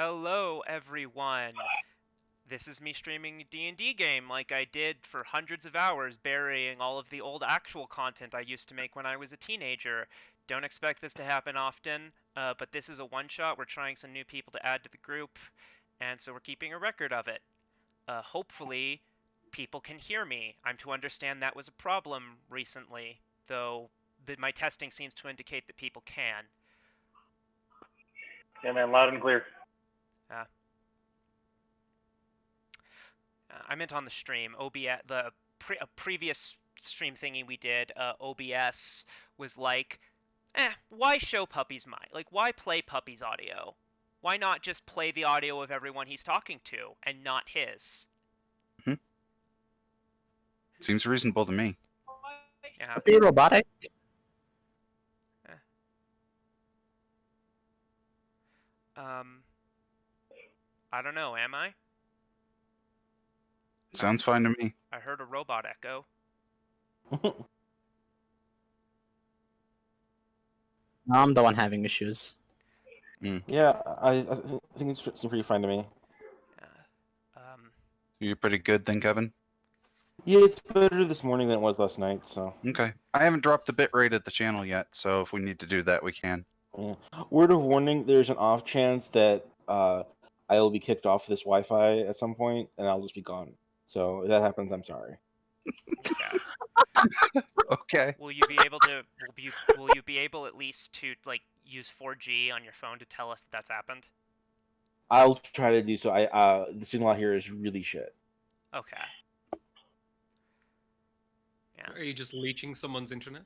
Hello, everyone. This is me streaming a D&D game like I did for hundreds of hours, burying all of the old actual content I used to make when I was a teenager. Don't expect this to happen often, but this is a one-shot. We're trying some new people to add to the group, and so we're keeping a record of it. Hopefully, people can hear me. I'm to understand that was a problem recently, though my testing seems to indicate that people can. Yeah, man, loud and clear. I meant on the stream. OBS, a previous stream thingy we did, OBS was like, why show Puppy's mic? Like, why play Puppy's audio? Why not just play the audio of everyone he's talking to and not his? Seems reasonable to me. Yeah. Puppy robotic? I don't know, am I? Sounds fine to me. I heard a robot echo. I'm the one having issues. Yeah, I think it's pretty fine to me. You're pretty good then, Kevin? Yeah, it's better this morning than it was last night, so. Okay. I haven't dropped the bitrate of the channel yet, so if we need to do that, we can. Yeah. Word of warning, there's an off chance that I will be kicked off this Wi-Fi at some point, and I'll just be gone. So if that happens, I'm sorry. Yeah. Okay. Will you be able to? Will you be able at least to like use 4G on your phone to tell us that that's happened? I'll try to do so. The signal out here is really shit. Okay. Yeah. Are you just leeching someone's internet?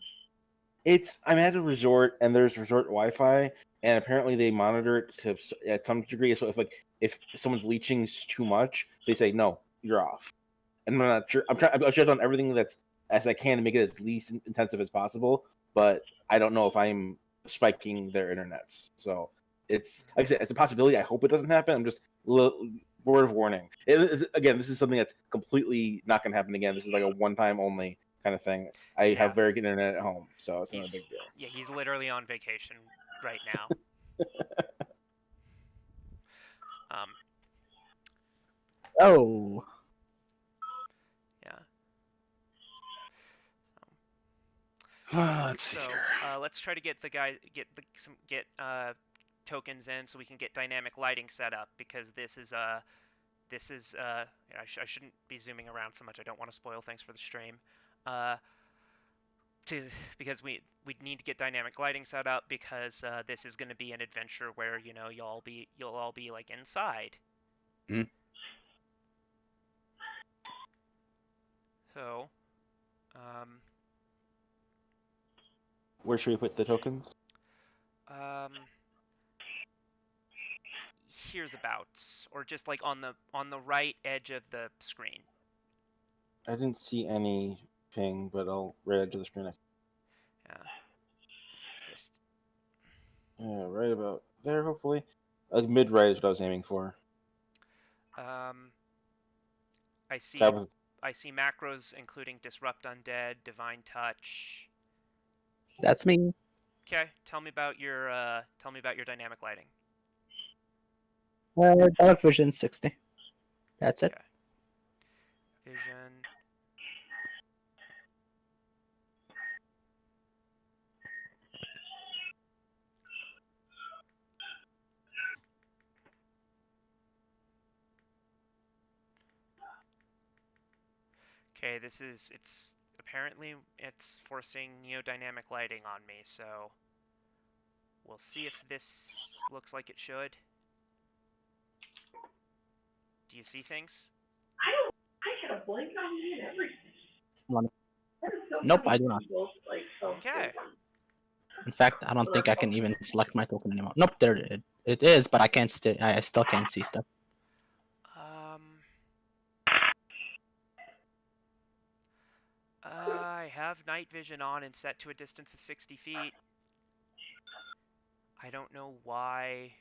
I'm at a resort, and there's resort Wi-Fi, and apparently they monitor it to at some degree. So if someone's leeching too much, they say no, you're off. And I'm not sure. I've done everything as I can to make it as least intensive as possible, but I don't know if I'm spiking their internets. So it's like I said, it's a possibility. I hope it doesn't happen. I'm just word of warning. Again, this is something that's completely not going to happen again. This is like a one-time only kind of thing. I have very good internet at home, so it's not a big deal. Yeah, he's literally on vacation right now. Oh. Yeah. Let's see here. Let's try to get tokens in so we can get dynamic lighting set up, because this is I shouldn't be zooming around so much. I don't want to spoil things for the stream. Because we need to get dynamic lighting set up, because this is going to be an adventure where you'll all be like inside. So, where should we put the tokens? Here's abouts, or just like on the right edge of the screen. I didn't see any ping, but I'll right edge of the screen. Yeah. Just. Yeah, right about there, hopefully. Mid right is what I was aiming for. I see macros including Disrupt Undead, Divine Touch. That's me. Okay, tell me about your dynamic lighting. Dark Vision 60. That's it. Okay. Vision. Okay, it's apparently forcing neodynamic lighting on me, so we'll see if this looks like it should. Do you see things? I had a blank on me and everything. Nope, I do not. Okay. In fact, I don't think I can even select my token anymore. Nope, there it is, but I still can't see stuff. I have night vision on and set to a distance of 60 feet. I don't know why.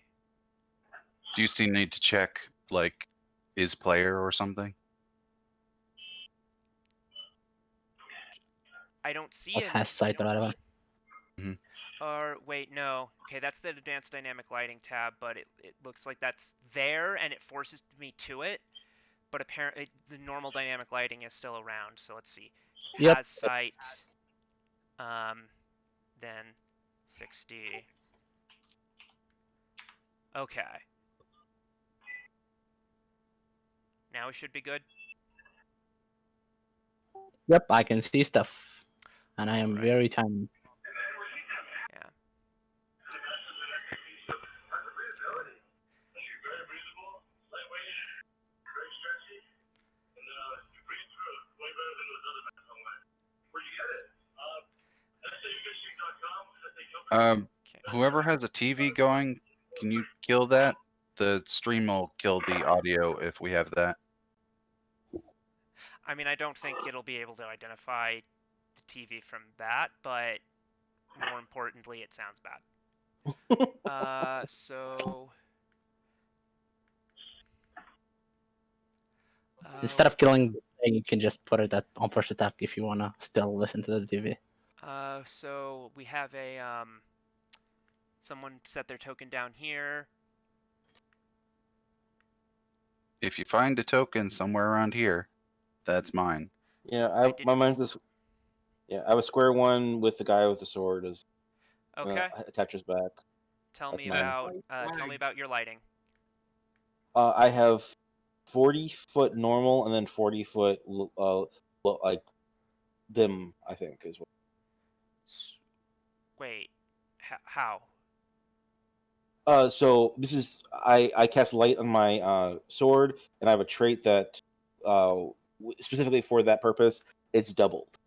Do you still need to check, like, is player or something? I don't see What has sight or whatever. Or wait, no. Okay, that's the advanced dynamic lighting tab, but it looks like that's there and it forces me to it. But apparently the normal dynamic lighting is still around. So let's see. Yep. Has sight. Then 60. Okay. Now we should be good. Yep, I can see stuff. And I am Alright. very tiny. Yeah. Um, Okay. whoever has a TV going, can you kill that? The stream will kill the audio if we have that. I mean, I don't think it'll be able to identify the TV from that, but more importantly, it sounds bad. So. Instead of killing the thing, you can just put it on push attack if you wanna still listen to the TV. So we have a someone set their token down here. If you find a token somewhere around here, that's mine. Yeah, my didn't mind was. Yeah, I was square one with the guy with the sword as Okay. attaches back. Tell That's me mine. about your lighting. I have 40-foot normal and then 40-foot like dim. I think is what. Wait, how? So this is I cast light on my sword, and I have a trait that specifically for that purpose, it's doubled.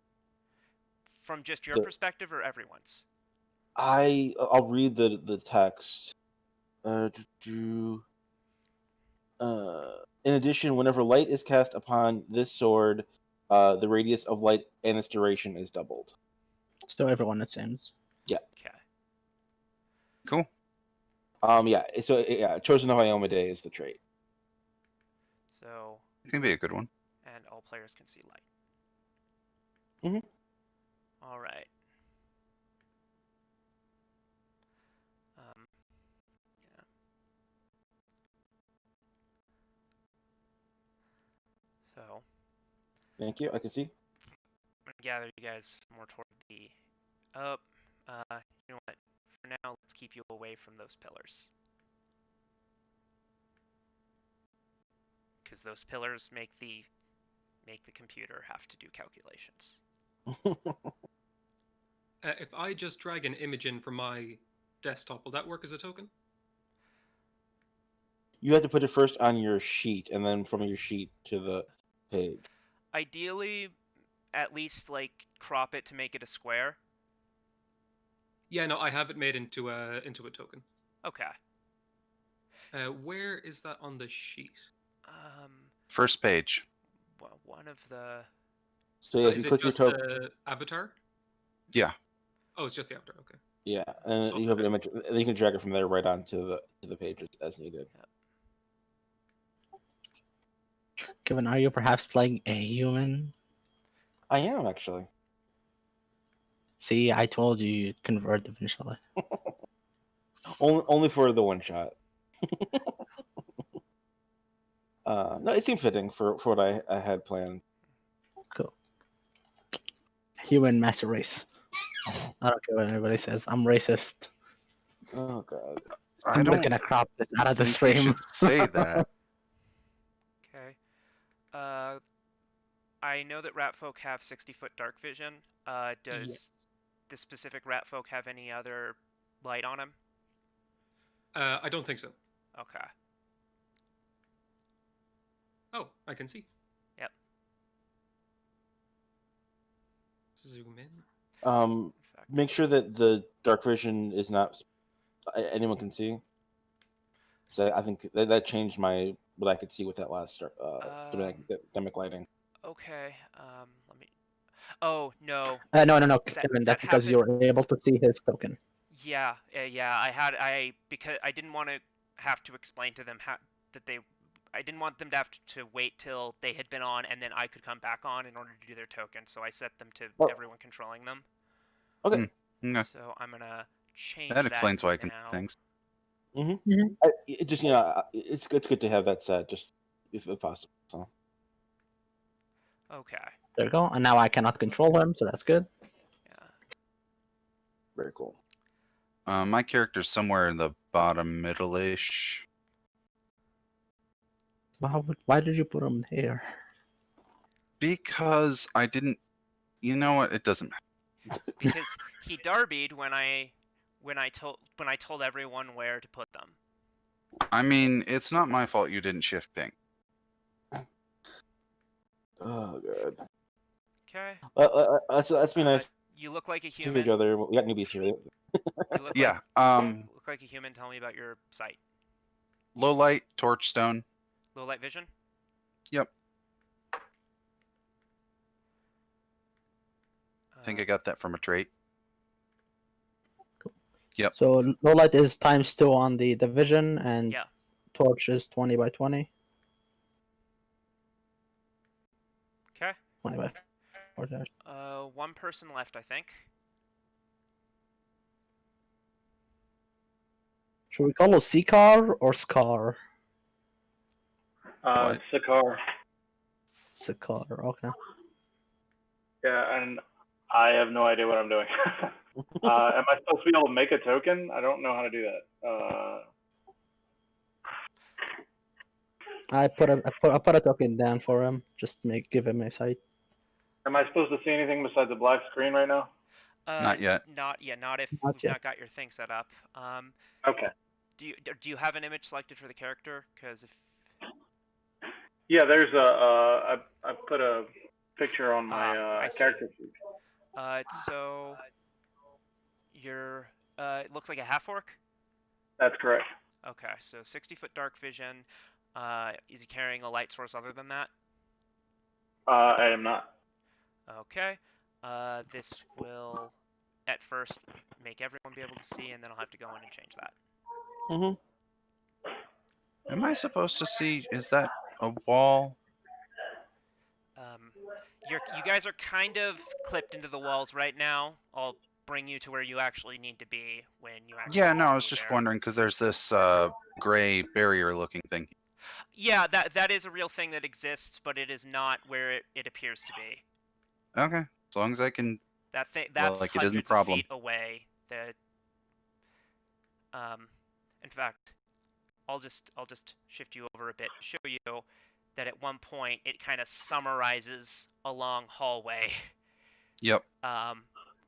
From just your perspective or everyone's? I'll read the text. In addition, whenever light is cast upon this sword, the radius of light and its duration is doubled. So everyone, it seems. Yeah. Okay. Cool. Yeah. So yeah, Chosen of Ioma Day is the trait. So. It can be a good one. And all players can see light. Mhm. All right. Yeah. So. Thank you. I can see. I'm gonna gather you guys more toward the up. You know what? For now, let's keep you away from those pillars. Because those pillars make the computer have to do calculations. If I just drag an image in from my desktop, will that work as a token? You have to put it first on your sheet, and then from your sheet to the page. Ideally, at least like crop it to make it a square. Yeah, no, I have it made into a token. Okay. Where is that on the sheet? First page. One of the. So yeah, if is you it click your just token, the avatar? Yeah. Oh, it's just the avatar. Okay. yeah, and So- you have an image, and then you can drag it from there right onto the page as needed. Kevin, are you perhaps playing a human? I am actually. See, I told you you'd convert eventually. Only for the one shot. No, it seemed fitting for what I had planned. Cool. Human master race. I don't care what anybody says. I'm racist. Oh god. I I'm don't looking to crop this out of this think you frame. should say that. Okay. I know that rat folk have 60-foot dark vision. Does Yes. the specific rat folk have any other light on him? I don't think so. Okay. Oh, I can see. Yep. Zoom in. In fact, Make sure that the dark vision is not anyone can see. So I think that changed what I could see with that last dynamic lighting. okay. Let me. Oh no. No, That- Kevin. that That's because you were able to see his token. Yeah. Because I didn't want to have to explain to them that they. I didn't want them to have to wait till they had been on and then I could come back on in order to do their token. So I set them to Oh. everyone controlling them. Okay. Okay. So I'm gonna change That explains why I can now. do things. It just it's good to have that set, just if possible. So Okay. There you go. And now I cannot control him, so that's good. Yeah. very cool. My character's somewhere in the bottom middle-ish. Why did you put him there? Because I didn't. You know what? It doesn't matter. Because he darbied when I told everyone where to put them. I mean, it's not my fault you didn't shift ping. Oh god. Okay. Let's be nice You look like a to human. each other. We got newbies here. You look Yeah. look like a human. Tell me about your sight. Low light, torch stone. Low light vision. Yep. I think I got that from a trait. Yep. So low light is ×2 on the vision, and Yeah. torch is 20 by 20. Okay. 20 by 40. One person left, I think. Should we call it Sikar or Scar? What? Sakar. Sikar, okay. Yeah, and I have no idea what I'm doing. Am I supposed to be able to make a token? I don't know how to do that. I put a token down for him, just to give him a sight. Am I supposed to see anything besides a black screen right now? Not yet. Not yet. Not if Not you've yet. not got your thing set up. Okay. Do you have an image selected for the character? Because if Yeah, there's I put a picture on my I see. character sheet. so you're it looks like a half orc. That's correct. Okay, so 60-foot dark vision. Is he carrying a light source other than that? I am not. Okay. This will at first make everyone be able to see, and then I'll have to go in and change that. Am I supposed to see? Is that a wall? You guys are kind of clipped into the walls right now. I'll bring you to where you actually need to be when you actually. Yeah, no, I go was just there. wondering because there's this gray barrier-looking thing. Yeah, that is a real thing that exists, but it is not where it appears to be. Okay, as long as I can. That's Like, it isn't a hundreds of problem. feet away. In fact, I'll just shift you over a bit, show you that at one point it kind of summarizes a long hallway. Yep.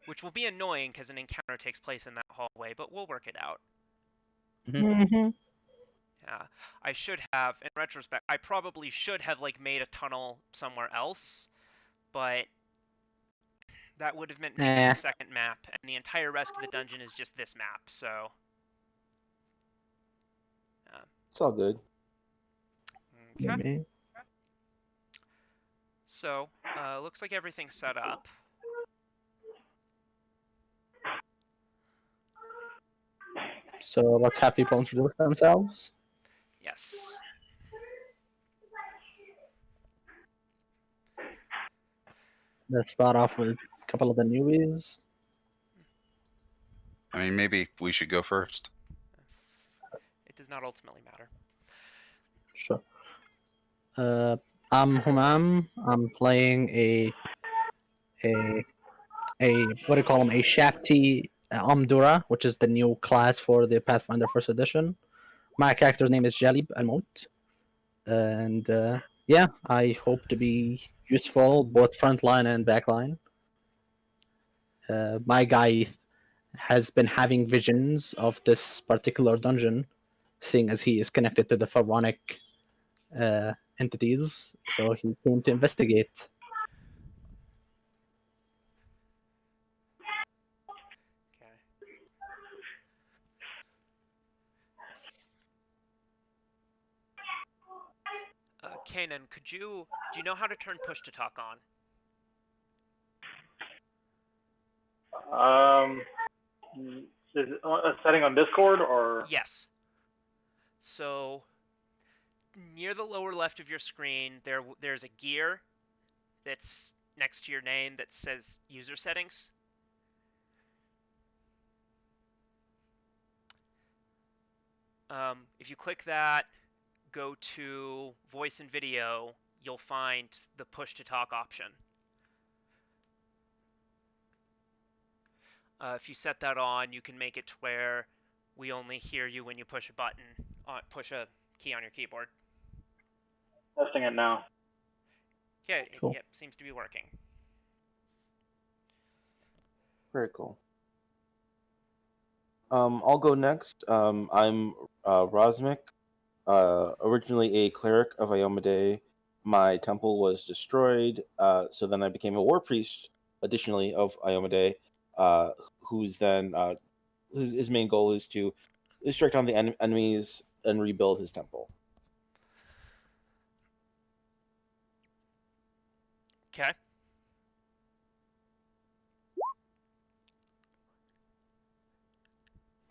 Which will be annoying because an encounter takes place in that hallway, but we'll work it out. Mm-hmm. Yeah, I should have, in retrospect, I probably should have like made a tunnel somewhere else, but that would have meant making a second map, and the entire rest of the dungeon is just this map. So It's all good. okay. So looks like everything's set up. So let's have people introduce themselves. Yes. Let's start off with a couple of the newbies. I mean, maybe we should go first. It does not ultimately matter. Sure. I'm Humam. I'm playing a what do you call him? A Shakti Amdura, which is the new class for the Pathfinder First Edition. My character's name is Jalib Almut, and yeah, I hope to be useful both frontline and backline. My guy has been having visions of this particular dungeon, seeing as he is connected to the pharaonic entities, so he came to investigate. Kanan, do you know how to turn push to talk on? Is it a setting on Discord or? Yes. So near the lower left of your screen, there's a gear that's next to your name that says user settings. If you click that, go to voice and video, you'll find the push to talk option. If you set that on, you can make it to where we only hear you when you push a button, push a key on your keyboard. Testing it now. Yeah, Cool. Yep, seems to be working. Very cool. I'll go next. I'm Rosmic, originally a cleric of Iomade. My temple was destroyed, so then I became a war priest, additionally, of Iomade, who's then his main goal is to strike down the enemies and rebuild his temple. Okay.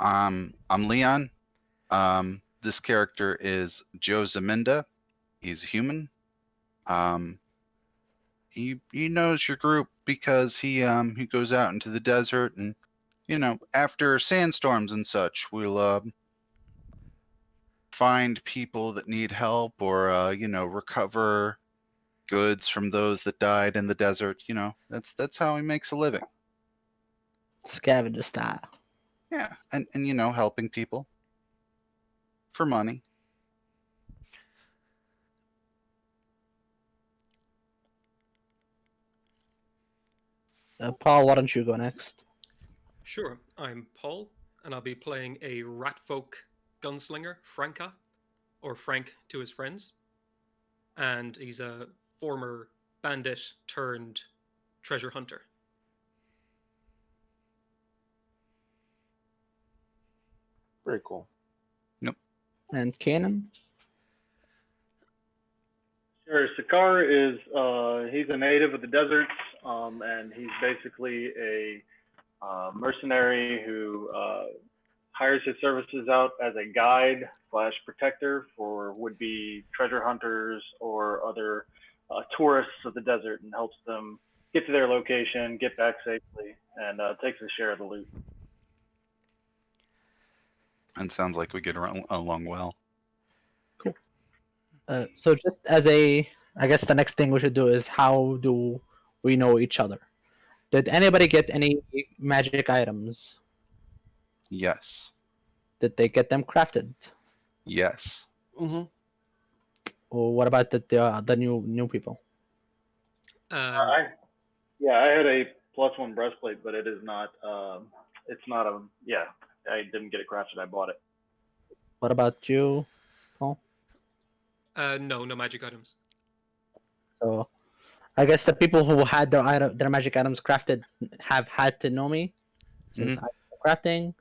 I'm Leon. This character is Joe Zaminda. He's human. He knows your group because he goes out into the desert and, after sandstorms and such, we'll find people that need help or recover goods from those that died in the desert. That's how he makes a living. Scavenger style. Yeah, and helping people for money. Paul, why don't you go next? Sure, I'm Paul, and I'll be playing a ratfolk gunslinger, Franka, or Frank to his friends. And he's a former bandit turned treasure hunter. Very cool. And Kanan? Sure. Sakar is he's a native of the deserts, and he's basically a mercenary who hires his services out as a guide / protector for would-be treasure hunters or other tourists of the desert, and helps them get to their location, get back safely, and takes a share of the loot. And sounds like we get along well. So just as I guess the next thing we should do is how do we know each other? Did anybody get any magic items? Yes. Did they get them crafted? Yes. Mm-hmm. Or what about the new people? I had a +1 breastplate, but it is not. It's not a. Yeah, I didn't get it crafted. I bought it. What about you, Paul? No magic items. So I guess the people who had their magic items crafted have had to know me, since I'm crafting.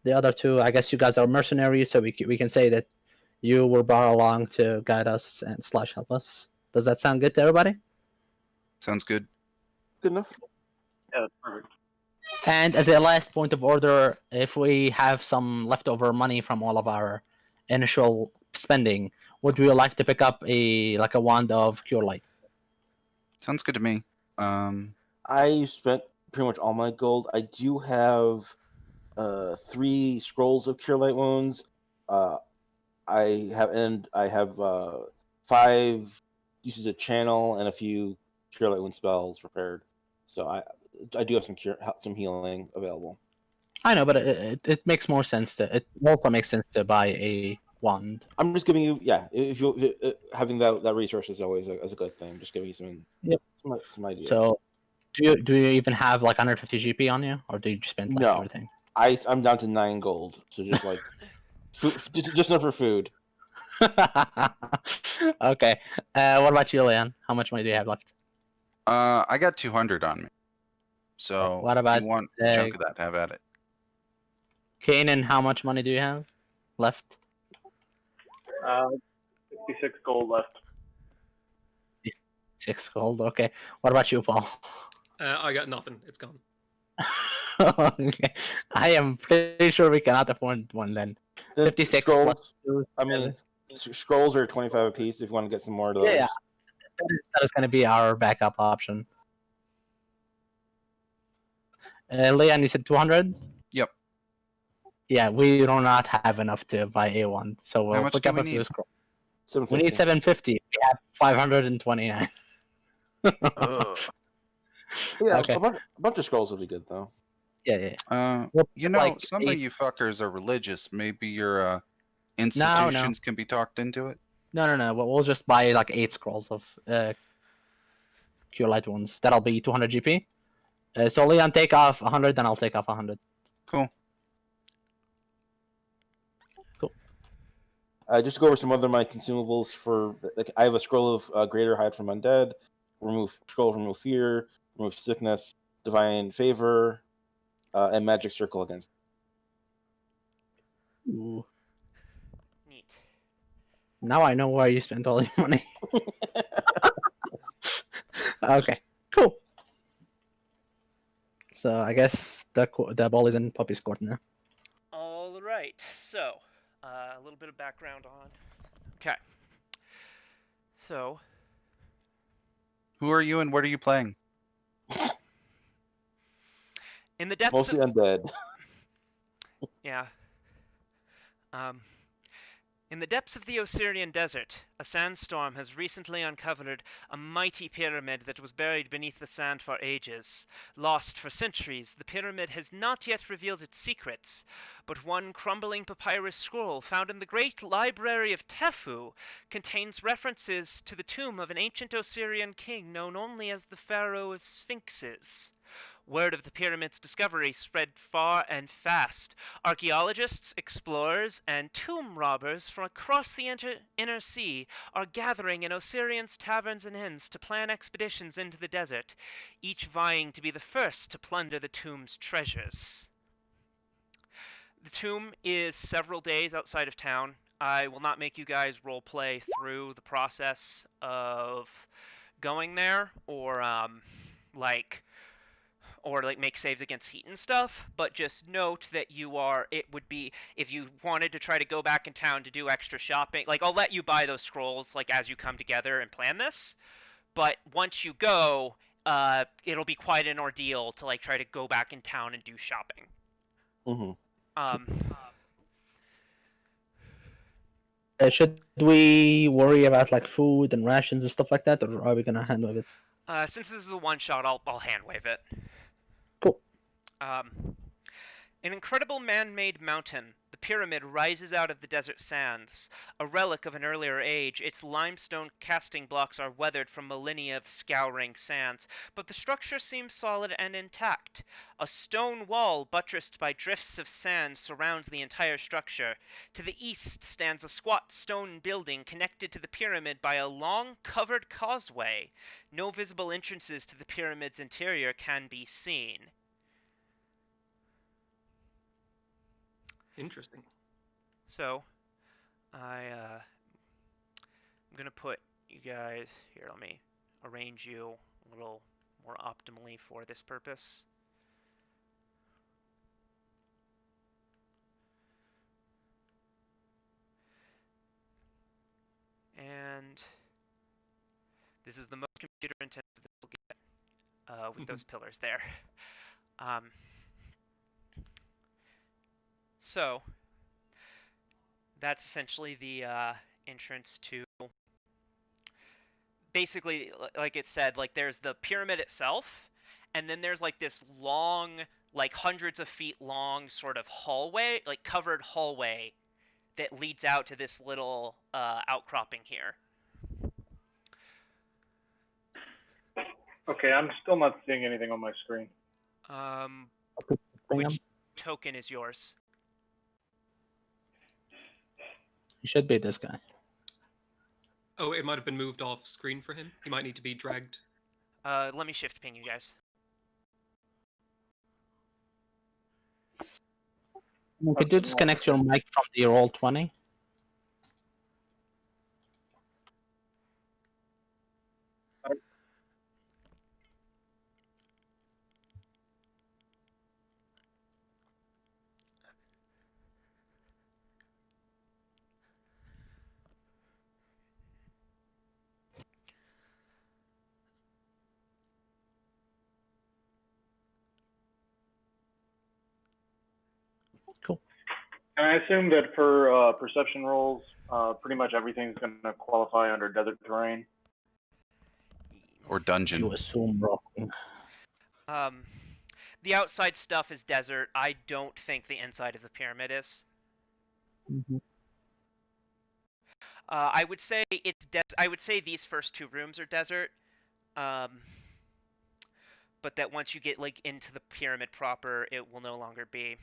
The other two, I guess you guys are mercenaries, so we can say that you were brought along to guide us and / help us. Does that sound good to everybody? Sounds good. Good enough. Yeah, that's perfect. And as a last point of order, if we have some leftover money from all of our initial spending, would we like to pick up a wand of cure light? Sounds good to me. I spent pretty much all my gold. I do have 3 scrolls of cure light wounds. I have 5 uses of channel and a few cure light wound spells prepared. So I do have some healing available. I know, but it makes more sense it also makes sense to buy a wand. I'm just giving you, if you having that resource is always a good thing. Just giving you some ideas. So, do you even have 150 GP on you, or do you just spend No. everything? I'm down to 9 gold, so just just enough for food. Okay. What about you, Leon? How much money do you have left? I got 200 on me. So what about if you want a chunk of that, have at it. Kanan, how much money do you have left? 66 gold left. 6 gold. Okay. What about you, Paul? I got nothing. It's gone. Okay. I am pretty sure we cannot afford one then. 56 scrolls. plus 2, I mean, scrolls are 25 apiece. If you want to get some more of those. Yeah. That is going to be our backup option. Leon, you said 200? Yep. Yeah, we do not have enough to buy A1, so How we'll much pick do up we a few need? scrolls. 750. We need 750. We have 529. Ugh. Yeah, Okay. a bunch of scrolls would be good though. Yeah. We'll You put, know, like, some of 8. you fuckers are religious. Maybe your No. institutions can be talked into it. No. We'll just buy like 8 scrolls of Cure Light Wounds. That'll be 200 GP. So Leon, take off 100, then I'll take off 100. Cool. Just to go over some other my consumables for like I have a scroll of greater hide from undead, remove fear, remove sickness, divine favor, and magic circle against. Ooh. Neat. Now I know where you spent all your money. Okay, cool. So I guess the ball is in Puppy's court now. All right. So, a little bit of background on. Okay. So, Who are you and what are you playing? in the depths Mostly of undead. yeah. In the depths of the Osirian desert, a sandstorm has recently uncovered a mighty pyramid that was buried beneath the sand for ages. Lost for centuries, the pyramid has not yet revealed its secrets, but one crumbling papyrus scroll found in the great library of Tefu contains references to the tomb of an ancient Osirian king known only as the Pharaoh of Sphinxes. Word of the pyramid's discovery spread far and fast. Archaeologists, explorers, and tomb robbers from across the inner sea are gathering in Osirian's taverns and inns to plan expeditions into the desert, each vying to be the first to plunder the tomb's treasures. The tomb is several days outside of town. I will not make you guys roleplay through the process of going there or like make saves against heat and stuff, but just note that it would be if you wanted to try to go back in town to do extra shopping, like I'll let you buy those scrolls like as you come together and plan this, but once you go, it'll be quite an ordeal to like try to go back in town and do shopping. Mm-hmm. Should we worry about like food and rations and stuff like that, or are we gonna handle it? Since this is a one shot, I'll hand wave it. Cool. An incredible man-made mountain, the pyramid rises out of the desert sands. A relic of an earlier age, its limestone casting blocks are weathered from millennia of scouring sands, but the structure seems solid and intact. A stone wall buttressed by drifts of sand surrounds the entire structure. To the east stands a squat stone building connected to the pyramid by a long, covered causeway. No visible entrances to the pyramid's interior can be seen. Interesting. So, I'm gonna put you guys here. Let me arrange you a little more optimally for this purpose. And this is the most computer intensive this will get with those pillars there. So that's essentially the entrance to. Basically, like it said, like there's the pyramid itself, and then there's like this long, like hundreds of feet long sort of hallway, like covered hallway that leads out to this little outcropping here. Okay, I'm still not seeing anything on my screen. Which token is yours? It should be this guy. Oh, it might have been moved off screen for him. He might need to be dragged. Let me shift ping you guys. Could you disconnect your mic from the Roll20? Cool. And I assume that for perception rolls, pretty much everything's going to qualify under desert terrain. Or You dungeon. assume wrong. The outside stuff is desert. I don't think the inside of the pyramid is. Mhm. I would say I would say these first two rooms are desert. But that once you get like into the pyramid proper, it will no longer be.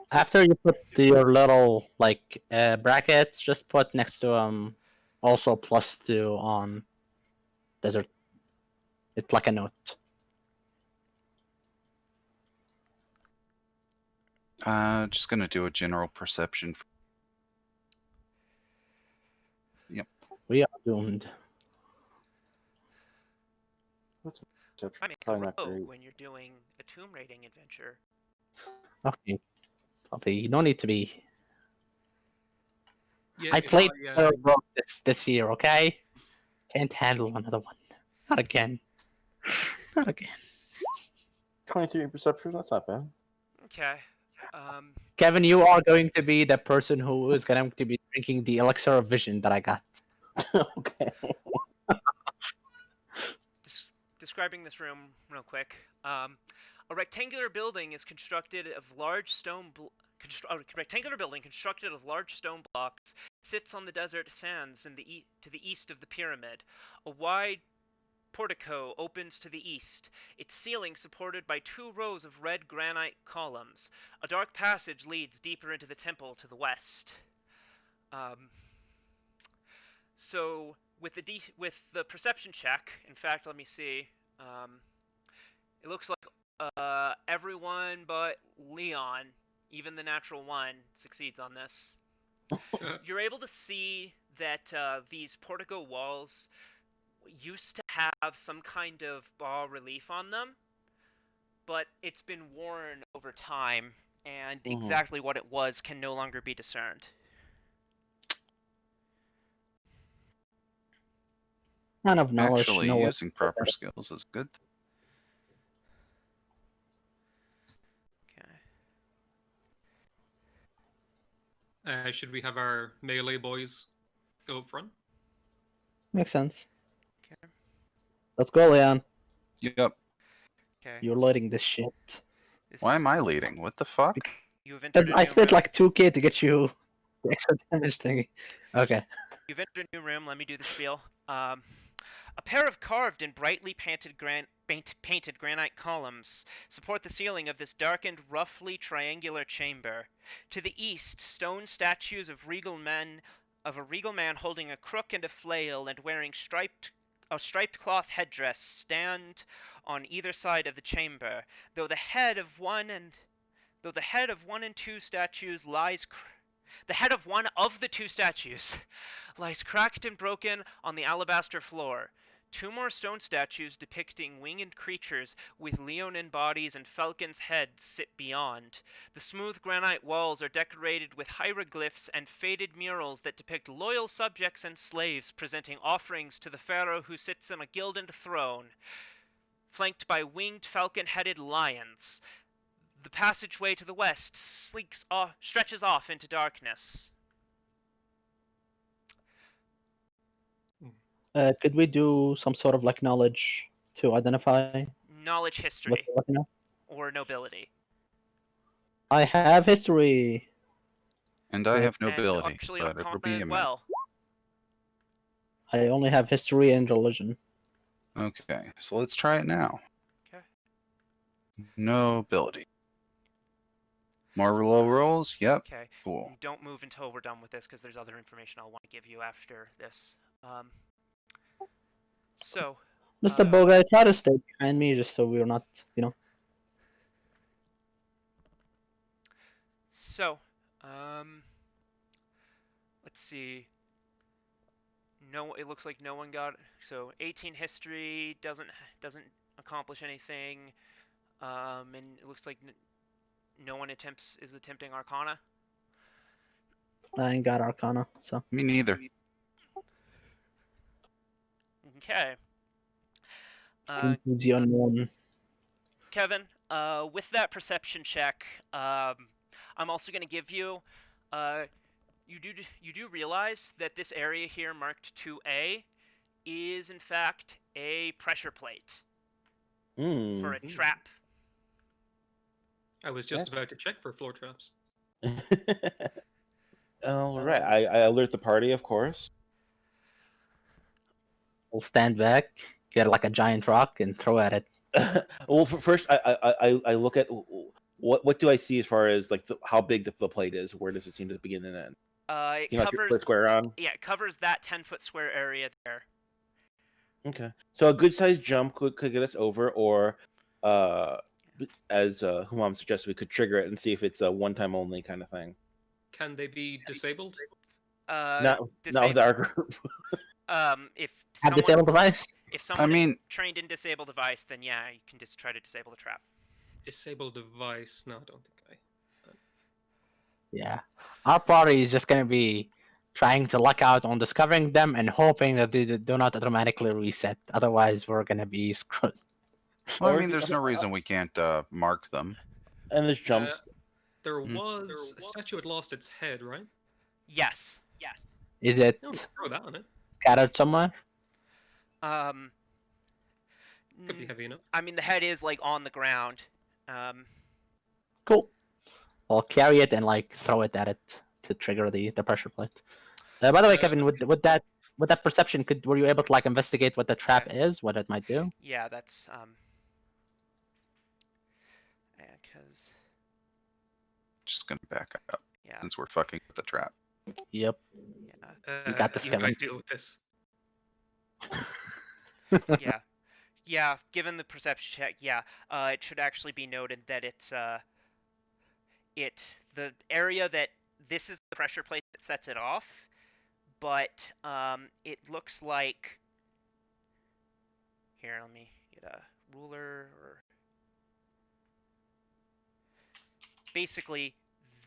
So, After you put your little like brackets, just put next to also +2 on desert. It's like a note. Just gonna do a general perception. We are doomed. What's perception? I'm a Probably not rogue great. when you're doing a tomb raiding adventure. Okay, Puppy, you don't need to be. Yeah, I if played I, Pharaoh of Sphinxes this year, okay? Can't handle another one. Not again. Not again. 23 in perception. That's not bad. Okay. Kevin, you are going to be the person who is going to be drinking the elixir of vision that I got. Okay. Describing this room real quick. A rectangular building is constructed of large stone. A rectangular building constructed of large stone blocks sits on the desert sands in to the east of the pyramid. A wide portico opens to the east, its ceiling supported by 2 rows of red granite columns. A dark passage leads deeper into the temple to the west. So with the perception check, in fact, let me see. It looks like everyone but Leon, even the natural one, succeeds on this. You're able to see that these portico walls used to have some kind of bas relief on them, but it's been worn over time, and exactly what it was can no longer be discerned. Kind of knowledge. Actually, know using proper skills is good. Okay. should we have our melee boys go up front? Makes sense. Okay. Let's go, Leon. Yep. Okay. You're leading this shit. Why am I leading? What the fuck? You have Because entered a I new spent room. like 2K to get you the extra damage thingy. Okay. You've entered a new room. Let me do the spiel. A pair of carved and brightly painted granite columns support the ceiling of this darkened, roughly triangular chamber. To the east, stone statues of a regal man holding a crook and a flail and wearing a striped cloth headdress stand on either side of the chamber. Though the head of one and two statues lies. The head of one of the 2 statues lies cracked and broken on the alabaster floor. 2 more stone statues depicting winged creatures with leonine bodies and falcons' heads sit beyond. The smooth granite walls are decorated with hieroglyphs and faded murals that depict loyal subjects and slaves presenting offerings to the pharaoh who sits on a gilded throne, flanked by winged falcon-headed lions. The passageway to the west stretches off into darkness. Could we do some sort of like knowledge to identify Knowledge what history we're looking at? or nobility. I have history. And I have And nobility, actually but it will be uncommon a as minute. well. I only have history and religion. Okay, so let's try it now. Okay. Nobility. More low rolls? Yep. Okay. Cool. Don't move until we're done with this because there's other information I'll want to give you after this. So. Mr. Boga, try to stay behind me just so we're not, So, let's see. No, it looks like no one got. So 18 history doesn't accomplish anything. And it looks like no one is attempting Arcana. I ain't got Arcana, so. Me neither. Okay. Includes the unknown. Kevin, with that perception check, I'm also going to give you, you do realize that this area here marked 2A is in fact a pressure plate for a trap. I was just about to check for floor traps. All right. I alert the party, of course. We'll stand back, get like a giant rock, and throw at it. Well, first, I look at what do I see as far as like how big the plate is? Where does it seem to begin and end? It Can you, like, covers put a square on? Yeah, it covers that 10-foot square area there. Okay, so a good sized jump could get us over, or as Humam suggested, we could trigger it and see if it's a one time only kind of thing. Can they be disabled? Not with our group. If Have disabled device? If someone mean- is trained in disable device, then yeah, you can just try to disable the trap. Disable device? No, I don't think I. Yeah. Our party is just gonna be trying to luck out on discovering them and hoping that they do not automatically reset. Otherwise, we're gonna be screwed. Well, I Or mean, the there's no other- reason we can't mark them. And there's jumps. There was a statue had lost its head, right? Yes. Is it No, throw that on it. scattered somewhere? Could be heavy enough. I mean, the head is like on the ground. Cool. I'll carry it and like throw it at it to trigger the pressure plate. By the way, Kevin, with that perception, were you able to like investigate what the trap is, what it might do? Yeah, that's because Just gonna back up yeah, since we're fucking with the trap. Yep. yeah, You got this, You Kevin. guys deal with this. yeah. Given the perception check, yeah, it should actually be noted that it's the area that this is the pressure plate that sets it off, but it looks like here. Let me get a ruler or basically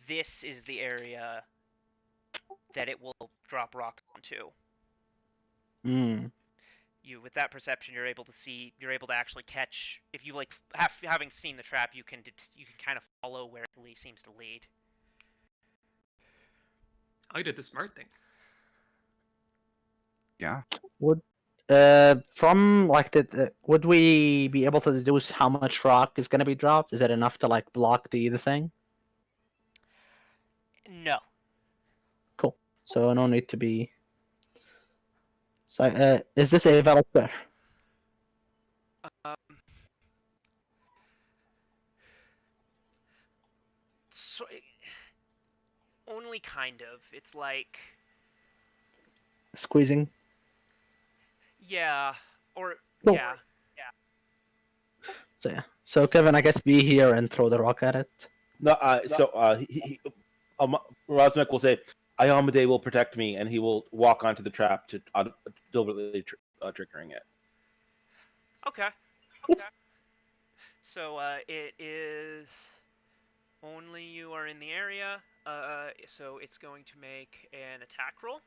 this is the area that it will drop rocks onto. Hmm. With that perception, you're able to actually catch. If you like, having seen the trap, you can kind of follow where it seems to lead. I did the smart thing. Yeah. From like would we be able to deduce how much rock is gonna be dropped? Is it enough to like block the thing? No. Cool. So no need to be. So is this a valid prayer? So, only kind of. It's like, Squeezing. yeah, or Cool. yeah. So yeah. So Kevin, I guess be here and throw the rock at it. No, Rosmek will say, Ayamade will protect me, and he will walk onto the trap to deliberately triggering it. Okay. So it is only you are in the area. So it's going to make an attack roll.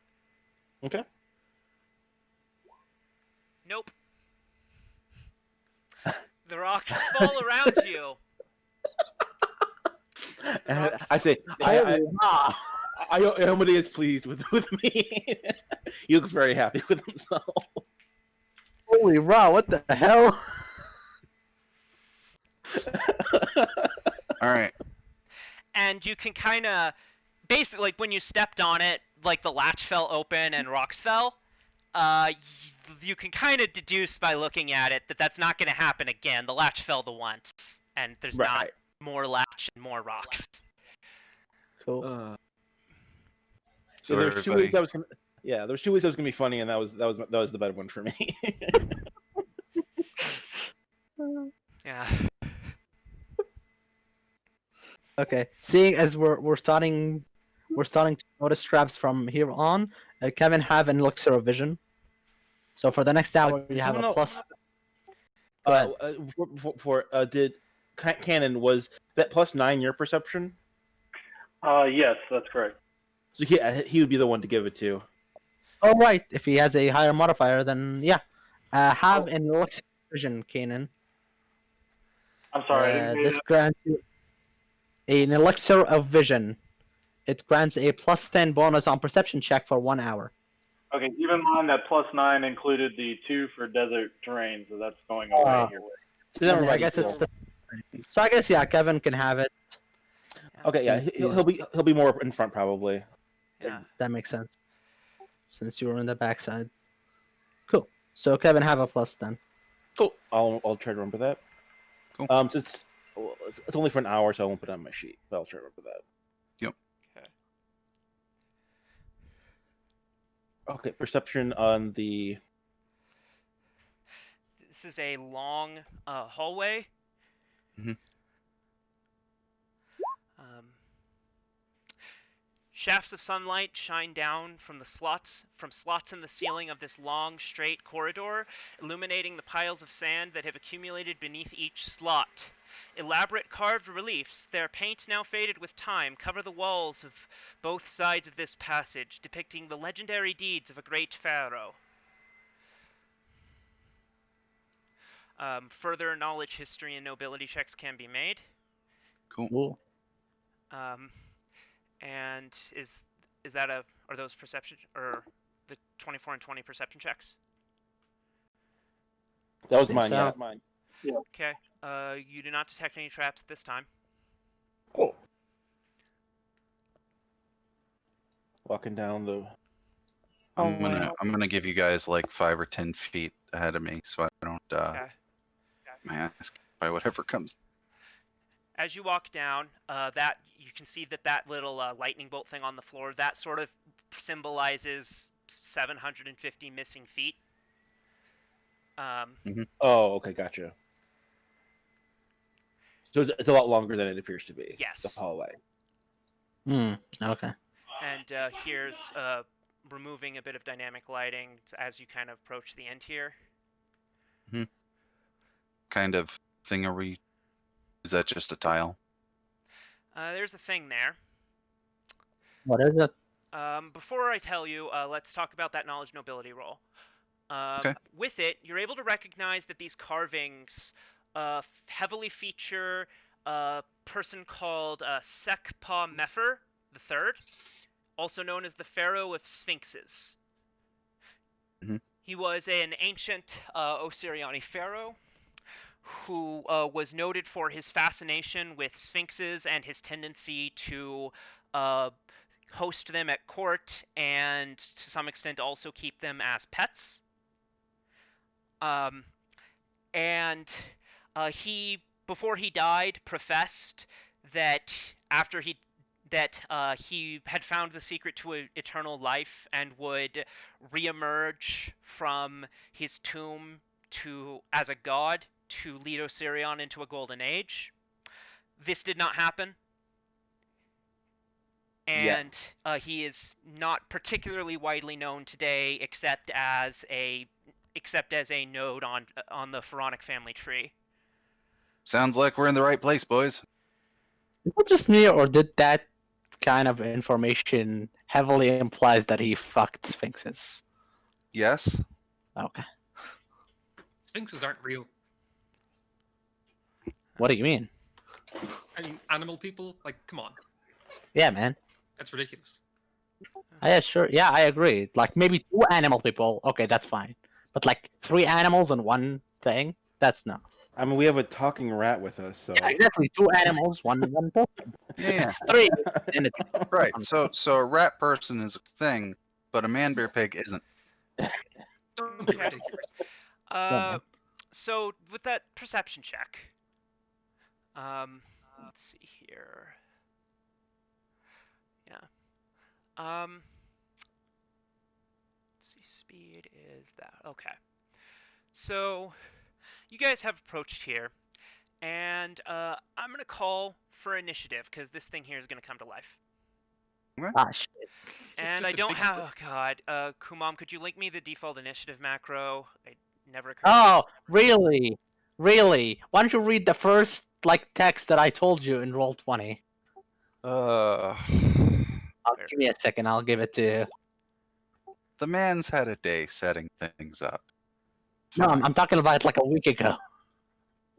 Okay. Nope. The rocks fall around you. And I say, Ayamade is pleased with me. He looks very happy with himself. Holy raw! What the hell? All right. And you can kind of, basically, like when you stepped on it, like the latch fell open and rocks fell. You can kind of deduce by looking at it that that's not going to happen again. The latch fell the once, and there's not more latch and more rocks. Cool. So there's 2 ways that was gonna. Yeah, there's 2 ways that was gonna be funny, and that was the better one for me. Yeah. Okay. Seeing as we're starting to notice traps from here on, Kevin have an elixir of vision. So for the next hour, you have a plus. Did Cannon, was that +9 your perception? Yes, that's correct. So he would be the one to give it to. Oh right, if he has a higher modifier, then yeah. Have an elixir of vision, Kanan. I'm sorry, I didn't mean This to- grants you. An elixir of vision. It grants a +10 bonus on perception check for 1 hour. Okay, keep in mind that +9 included the 2 for desert terrain, so that's going away here. So then we're I right guess equal. it's so I guess yeah, Kevin can have it. Okay, yeah, Since he'll be more in front probably. Yeah. That makes sense. Since you were in the backside. Cool. So Kevin have a +10. Cool. I'll try to remember that. Cool. Since it's only for an hour, so I won't put it on my sheet, but I'll try to remember that. Okay. Okay, perception on the. This is a long hallway. Mhm. Shafts of sunlight shine down from slots in the ceiling of this long, straight corridor, illuminating the piles of sand that have accumulated beneath each slot. Elaborate carved reliefs, their paint now faded with time, cover the walls of both sides of this passage, depicting the legendary deeds of a great pharaoh. Further knowledge, history, and nobility checks can be made. Cool. And is that are those perception or the 24 and 20 perception checks? That was Think mine. so. Yeah, mine. Okay. You do not detect any traps at this time. Cool. Walking down the. I'm gonna give you guys like 5 or 10 feet ahead of me, so I don't Okay. mask by whatever comes. As you walk down, that you can see that little lightning bolt thing on the floor, that sort of symbolizes 750 missing feet. Oh, okay, gotcha. So it's a lot longer than it appears to be. Yes. The hallway. Okay. And here's removing a bit of dynamic lighting as you kind of approach the end here. Kind of thing are we? Is that just a tile? There's a thing there. What is it? Before I tell you, let's talk about that knowledge nobility roll. Okay. With it, you're able to recognize that these carvings heavily feature a person called Sekpa Mefer III, also known as the Pharaoh of Sphinxes. He was an ancient Osiriani pharaoh who was noted for his fascination with sphinxes and his tendency to host them at court and to some extent also keep them as pets. He, before he died, professed that he had found the secret to eternal life and would reemerge from his tomb as a god to lead Osirion into a golden age. This did not happen, and he is not particularly widely known today, except as a node on the pharaonic family tree. Sounds like we're in the right place, boys. Is it just me, or did that kind of information heavily implies that he fucked sphinxes? Yes. Okay. Sphinxes aren't real. What do you mean? I mean, animal people? Like, come on. Yeah, man. That's ridiculous. Yeah, sure. Yeah, I agree. Like, maybe 2 animal people. Okay, that's fine. But, like, 3 animals and 1 thing? That's no. I mean, we have a talking rat with us, so. Yeah, exactly. 2 animals, one person. Yeah. 3. And it's Right. So a rat person is a thing, but a man bear pig isn't. Don't be ridiculous. So with that perception check, let's see here. Yeah. Let's see. Speed is that. Okay. So you guys have approached here, and I'm gonna call for initiative because this thing here is gonna come to life. ah, shit. And just I a don't big have. group. Oh god, Kumam, could you link me the default initiative macro? It never occurred. Oh, really? Really? Why don't you read the first, like, text that I told you in Roll20? Give me a second. I'll give it to you. The man's had a day setting things up. No, Fine. I'm talking about like a week ago.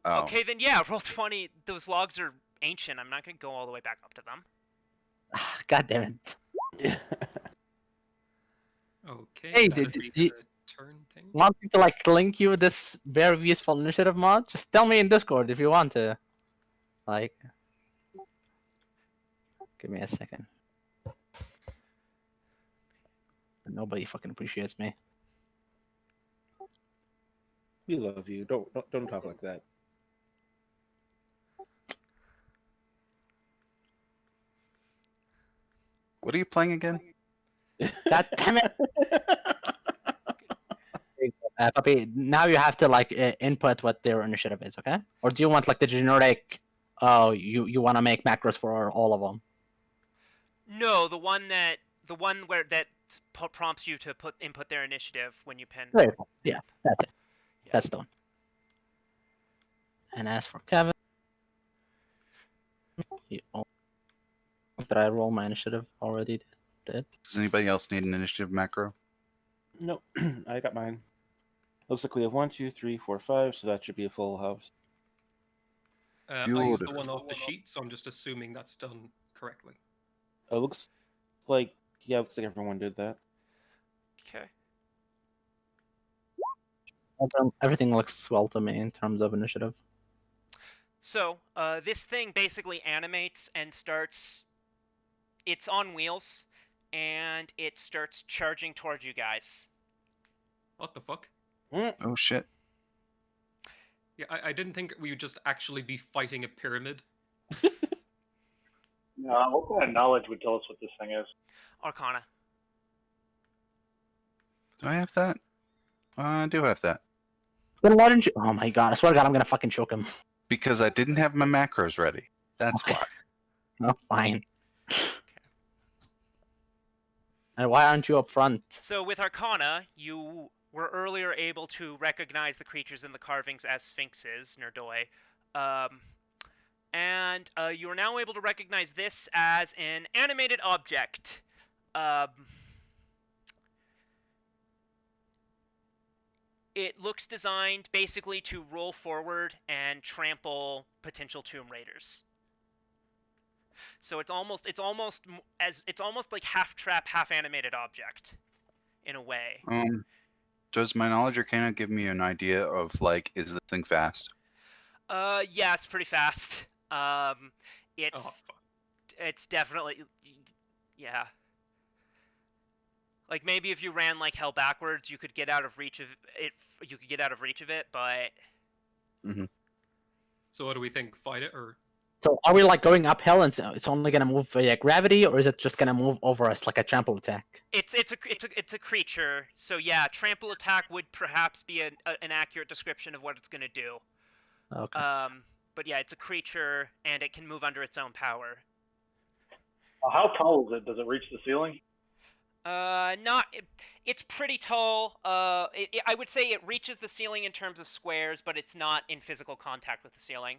Oh. Okay, then yeah, Roll20. Those logs are ancient. I'm not gonna go all the way back up to them. God damn it. Okay, Hey, that'd did- be did- the turn thing. Want me to like link you this very useful initiative mod? Just tell me in Discord if you want to. Like, give me a second. Nobody fucking appreciates me. We love you. Don't talk like that. What are you playing again? God damn it! Puppy, now you have to like input what their initiative is, okay? Or do you want like the generic? Oh, you want to make macros for all of them? No, the one where that prompts you to input their initiative when you pen. Right. Yeah, that's it. Yeah. That's the one. And as for Kevin, did I roll my initiative already? Did? Does anybody else need an initiative macro? No, I got mine. Looks like we have 1, 2, 3, 4, 5, so that should be a full house. I used the Beautiful. one off the sheet, so I'm just assuming that's done correctly. It looks like everyone did that. Okay. Everything looks well to me in terms of initiative. So, this thing basically animates and starts. It's on wheels, and it starts charging towards you guys. What the fuck? Oh shit. Yeah, I didn't think we would just actually be fighting a pyramid. What kind of knowledge would tell us what this thing is? Arcana. Do I have that? I do have that. Then why didn't you? Oh my god! I swear to God, I'm gonna fucking choke him. Because I didn't have my macros ready. That's Okay. why. Oh, fine. And why aren't you up front? So with Arcana, you were earlier able to recognize the creatures in the carvings as sphinxes, Nerdoi. And you are now able to recognize this as an animated object. It looks designed basically to roll forward and trample potential Tomb Raiders. So it's almost like half trap, half animated object, in a way. Does my knowledge arcana give me an idea of like, is the thing fast? Yeah, it's pretty fast. Oh, It's fuck. it's definitely, yeah. Like maybe if you ran like hell backwards, you could get out of reach of it. You could get out of reach of it, but So what do we think? Fight it or? So are we like going uphill and it's only gonna move via gravity, or is it just gonna move over us like a trample attack? it's a creature. So yeah, trample attack would perhaps be an accurate description of what it's gonna do. Okay. But yeah, it's a creature and it can move under its own power. How tall is it? Does it reach the ceiling? It's pretty tall. I would say it reaches the ceiling in terms of squares, but it's not in physical contact with the ceiling.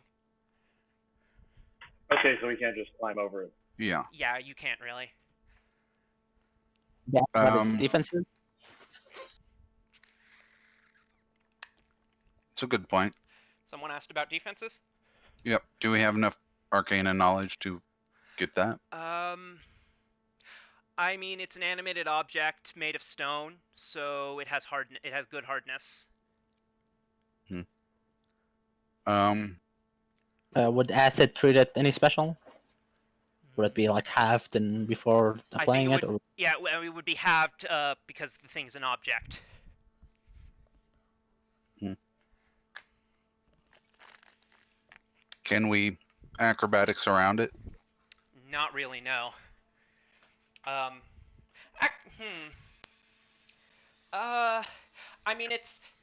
Okay, so we can't just climb over it. Yeah. Yeah, you can't really. Yeah, what is Um, defensive? It's a good point. Someone asked about defenses? Yep. Do we have enough arcana knowledge to get that? I mean, it's an animated object made of stone, so it has good hardness. Would acid treat it any special? Would it be like halved and before I applying think it? Or... Yeah, it would be halved because the thing's an object. Can we acrobatics around it? Not really, no. I mean,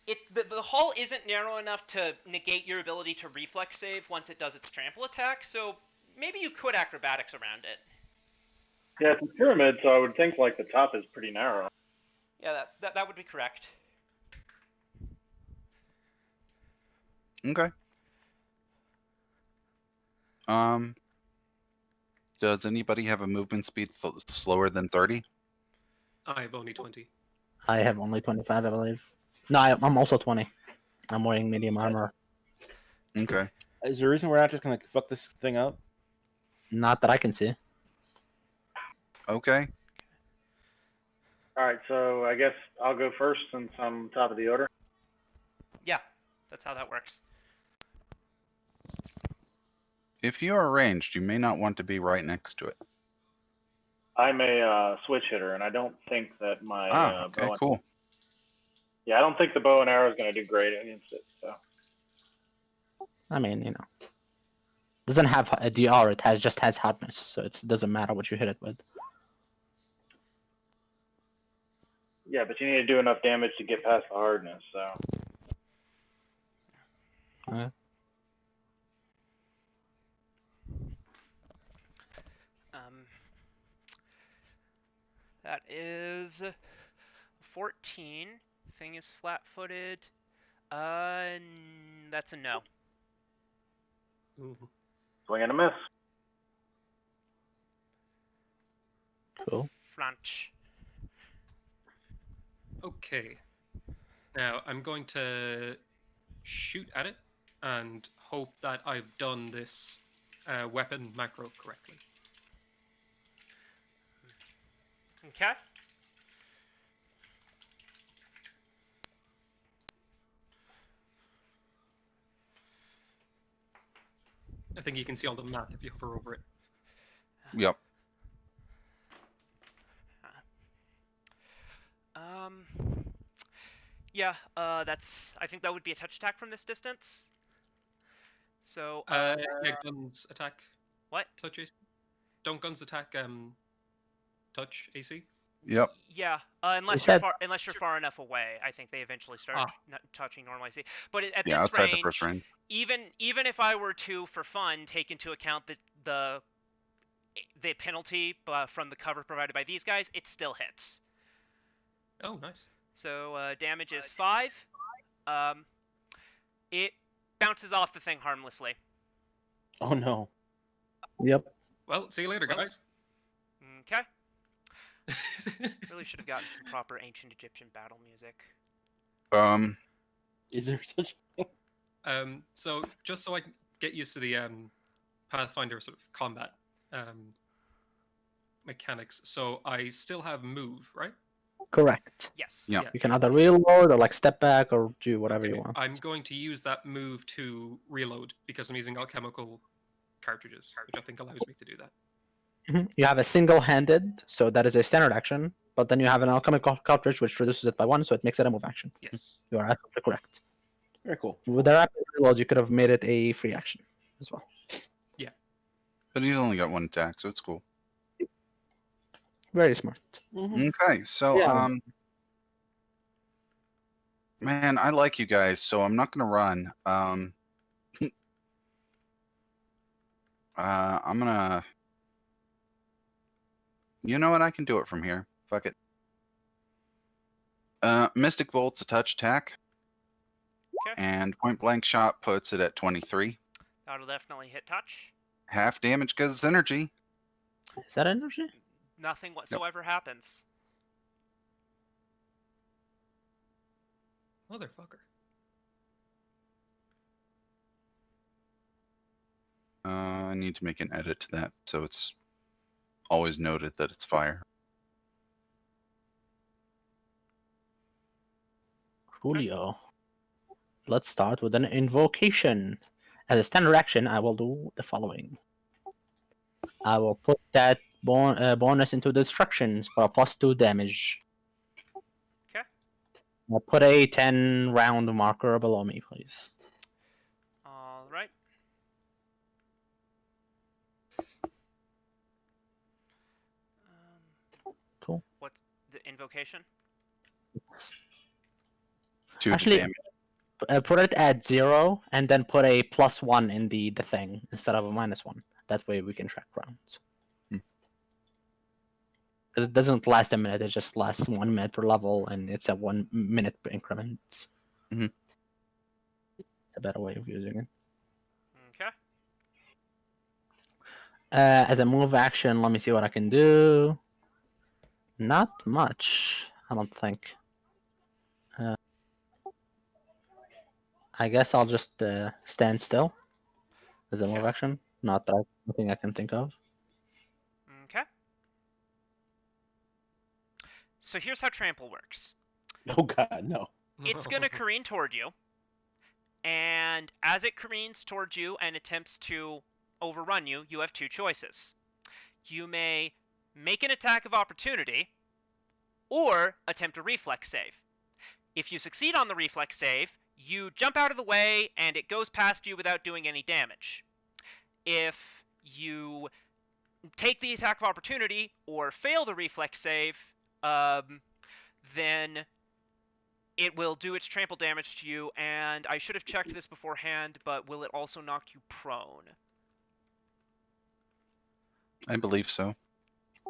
the hull isn't narrow enough to negate your ability to reflex save once it does its trample attack, so maybe you could acrobatics around it. Yeah, it's a pyramid, so I would think like the top is pretty narrow. Yeah, that would be correct. Okay. Does anybody have a movement speed slower than 30? I have only 20. I have only 25, I believe. No, I'm also 20. I'm wearing medium armor. Okay. Is there a reason we're not just gonna fuck this thing up? Not that I can see. Okay. All right, so I guess I'll go first since I'm top of the order. Yeah, that's how that works. If you are ranged, you may not want to be right next to it. I'm a switch hitter, and I don't think that my Okay, bow. cool. Yeah, I don't think the bow and arrow is going to do great against it. So I mean, you know, doesn't have a DR. It just has hardness, so it doesn't matter what you hit it with. yeah, but you need to do enough damage to get past the hardness. So That is 14. Thing is flat-footed. That's a no. Ooh. swing and a miss. Cool. Flanch. Okay. Now I'm going to shoot at it and hope that I've done this weapon macro correctly. Okay. I think you can see on the map if you hover over it. Yep. Yeah, that's... I think that would be a touch attack from this distance. So, Yeah, guns attack. What? Touch AC. Don't guns attack touch AC? Yep. Yeah, unless You you're said- unless you're far enough away, I think they eventually start touching normally. But at Yeah, this outside range, the first range. even if I were to, for fun, take into account the penalty from the cover provided by these guys, it still hits. Oh, nice. So damage is 5. It bounces off the thing harmlessly. Oh no. Yep. Well, see you later, guys. Okay. Really should have gotten some proper ancient Egyptian battle music. Is there such a thing? So just so I can get used to the Pathfinder sort of combat mechanics, so I still have move, right? Correct. Yes. Yeah. You can either reload or like step back or do whatever you Okay, want. I'm going to use that move to reload because I'm using alchemical cartridges, which I think allows me to do that. You have a single-handed, so that is a standard action. But then you have an alchemical cartridge, which reduces it by 1, so it makes it a move action. Yes. You are absolutely correct. Very cool. With the rapid reload, you could have made it a free action as well. But he's only got one attack, so it's cool. Very smart. Mhm. Okay, so Yeah. man, I like you guys, so I'm not gonna run. I'm gonna. You know what? I can do it from here. Fuck it. Mystic Bolt's a touch attack. Okay. And point blank shot puts it at 23. That'll definitely hit touch. Half damage because it's energy. Is that energy? Nothing whatsoever happens. Motherfucker. I need to make an edit to that so it's always noted that it's fire. Coolio. Let's start with an invocation. As a standard action, I will do the following. I will put that bonus into destructions for a +2 damage. Okay. I'll put a 10 round marker below me, please. All right. Cool. What's the invocation? 2 Actually- damage. Put it at 0 and then put a +1 in the thing instead of a -1. That way we can track rounds. It doesn't last a minute, it just lasts 1 minute per level and it's a 1 minute per increment. Mhm. It's a better way of using it. Okay. As a move action, let me see what I can do. Not much, I don't think. I guess I'll just stand still. as a move Okay. action. Not that nothing I can think of. Okay. So here's how Trample works. Oh God, no. It's gonna careen toward you, and as it careens towards you and attempts to overrun you, you have two choices. You may make an attack of opportunity, or attempt a reflex save. If you succeed on the reflex save, you jump out of the way and it goes past you without doing any damage. If you take the attack of opportunity or fail the reflex save, then it will do its trample damage to you, and I should have checked this beforehand, but will it also knock you prone? I believe so.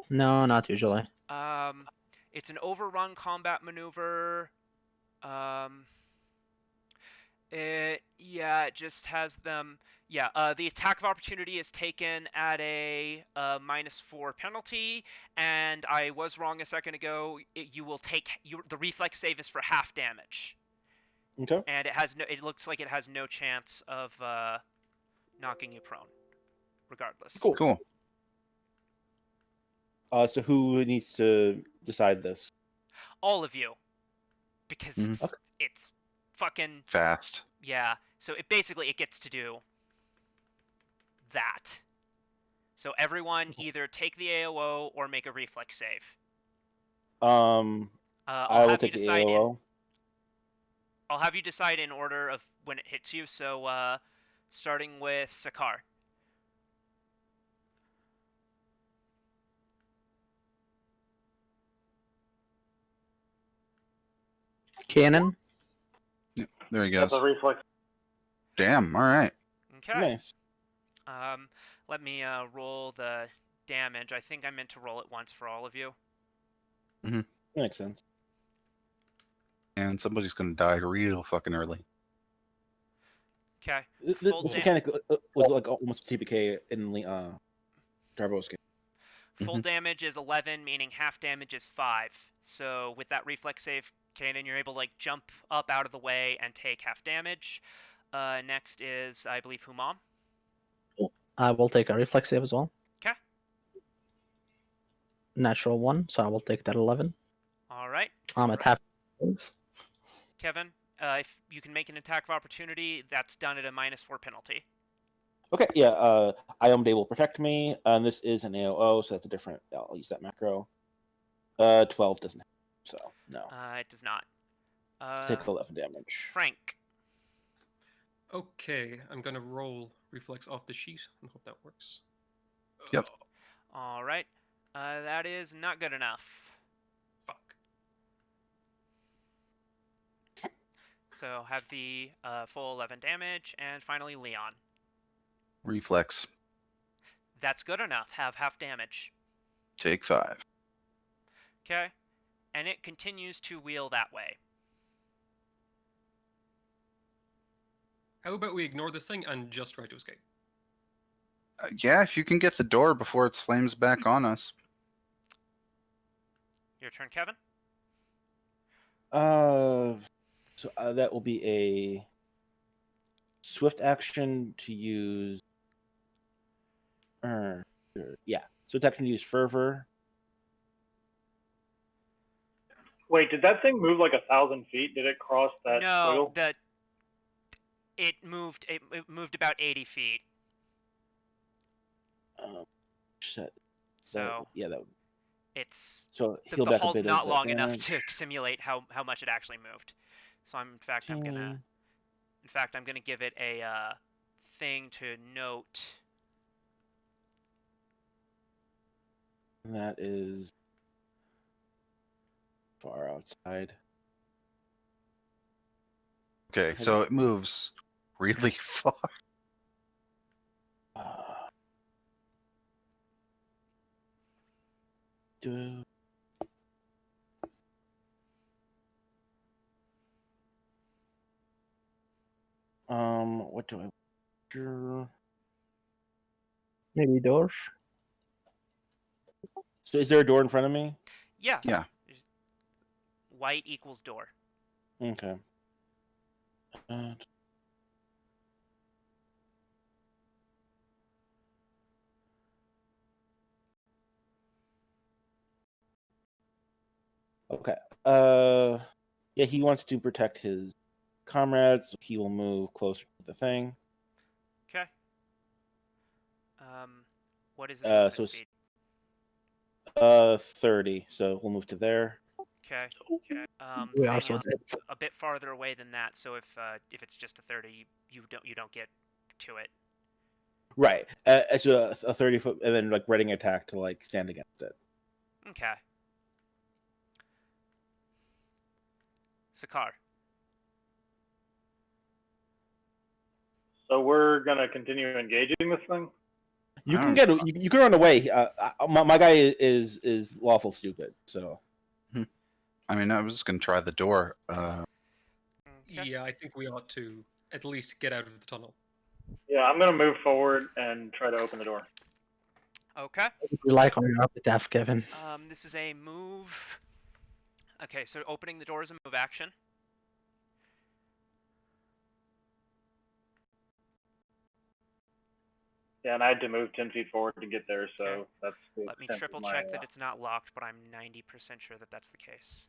No, not usually. It's an overrun combat maneuver. It just has them. Yeah, the attack of opportunity is taken at a -4 penalty, and I was wrong a second ago. You will take the reflex save is for half damage, Okay. and it has no. It looks like it has no chance of knocking you prone, regardless. Cool. Cool. So who needs to decide this? All of you, because Mhm. it's fucking Fast. yeah. So it gets to do that. So everyone either take the AOO or make a reflex save. I I'll will have you take the decide AOO. I'll have you decide in order of when it hits you. So starting with Sakar. Cannon. There he That's goes. a reflex. Damn. All right. Okay. Nice. Let me roll the damage. I think I meant to roll it once for all of you. Makes sense. And somebody's gonna die real fucking early. Okay. Full This dam- mechanic was like almost TPK in Turbo's game. Full Mhm. damage is 11, meaning half damage is 5. So with that reflex save, Kanan, you're able to like jump up out of the way and take half damage. Next is, I believe, Humam. I will take a reflex save as well. 'Kay. Natural 1, so I will take that 11. All right. I'm at half. Kevin, if you can make an attack of opportunity, that's done at a -4 penalty. Okay, yeah. Iom Day will protect me, and this is an AOO, so that's a different. I'll use that macro. 12 doesn't. So no. It does not. Take 11 damage. Frank. Okay, I'm gonna roll reflex off the sheet and hope that works. Yep. All right. That is not good enough. Fuck. So have the full 11 damage, and finally Leon. Reflex. That's good enough. Have half damage. Take 5. Okay. And it continues to wheel that way. How about we ignore this thing and just try to escape? Yeah, if you can get the door before it slams back on us. Your turn, Kevin. So that will be a swift action to use. Yeah, swift action to use fervor. Wait, did that thing move like 1,000 feet? Did it cross that No, squiggle? it moved. It moved about 80 feet. Shit. So yeah, that. it's So the heal back a hall's bit. not of long enough damage. to simulate how much it actually moved. So I'm gonna give it a thing to note. And that is far outside. Okay, so it moves really far. What do I? Sure. Maybe doors. So is there a door in front of me? Yeah. Yeah. White equals door. Okay. Okay. Yeah, he wants to protect his comrades, so he will move closer to the thing. Okay. What is his movement So speed? 30. So we'll move to there. Okay. We Thing also is did. a bit farther away than that, so if it's just a 30, you don't get to it. Right. It's a 30-foot, and then like readying attack to like stand against it. Okay. Sakar. So we're gonna continue engaging this thing. You I can don't- get you can run away. My guy is lawful stupid. So I mean, I was just gonna try the door. Okay. Yeah, I think we ought to at least get out of the tunnel. Yeah, I'm gonna move forward and try to open the door. Okay. We like on your epitaph, Kevin. This is a move. Okay, so opening the door is a move action. Yeah, and I had to move 10 feet forward to get there, so Okay. that's the Let me extent of triple my, check that it's not locked, but I'm 90% sure that that's the case.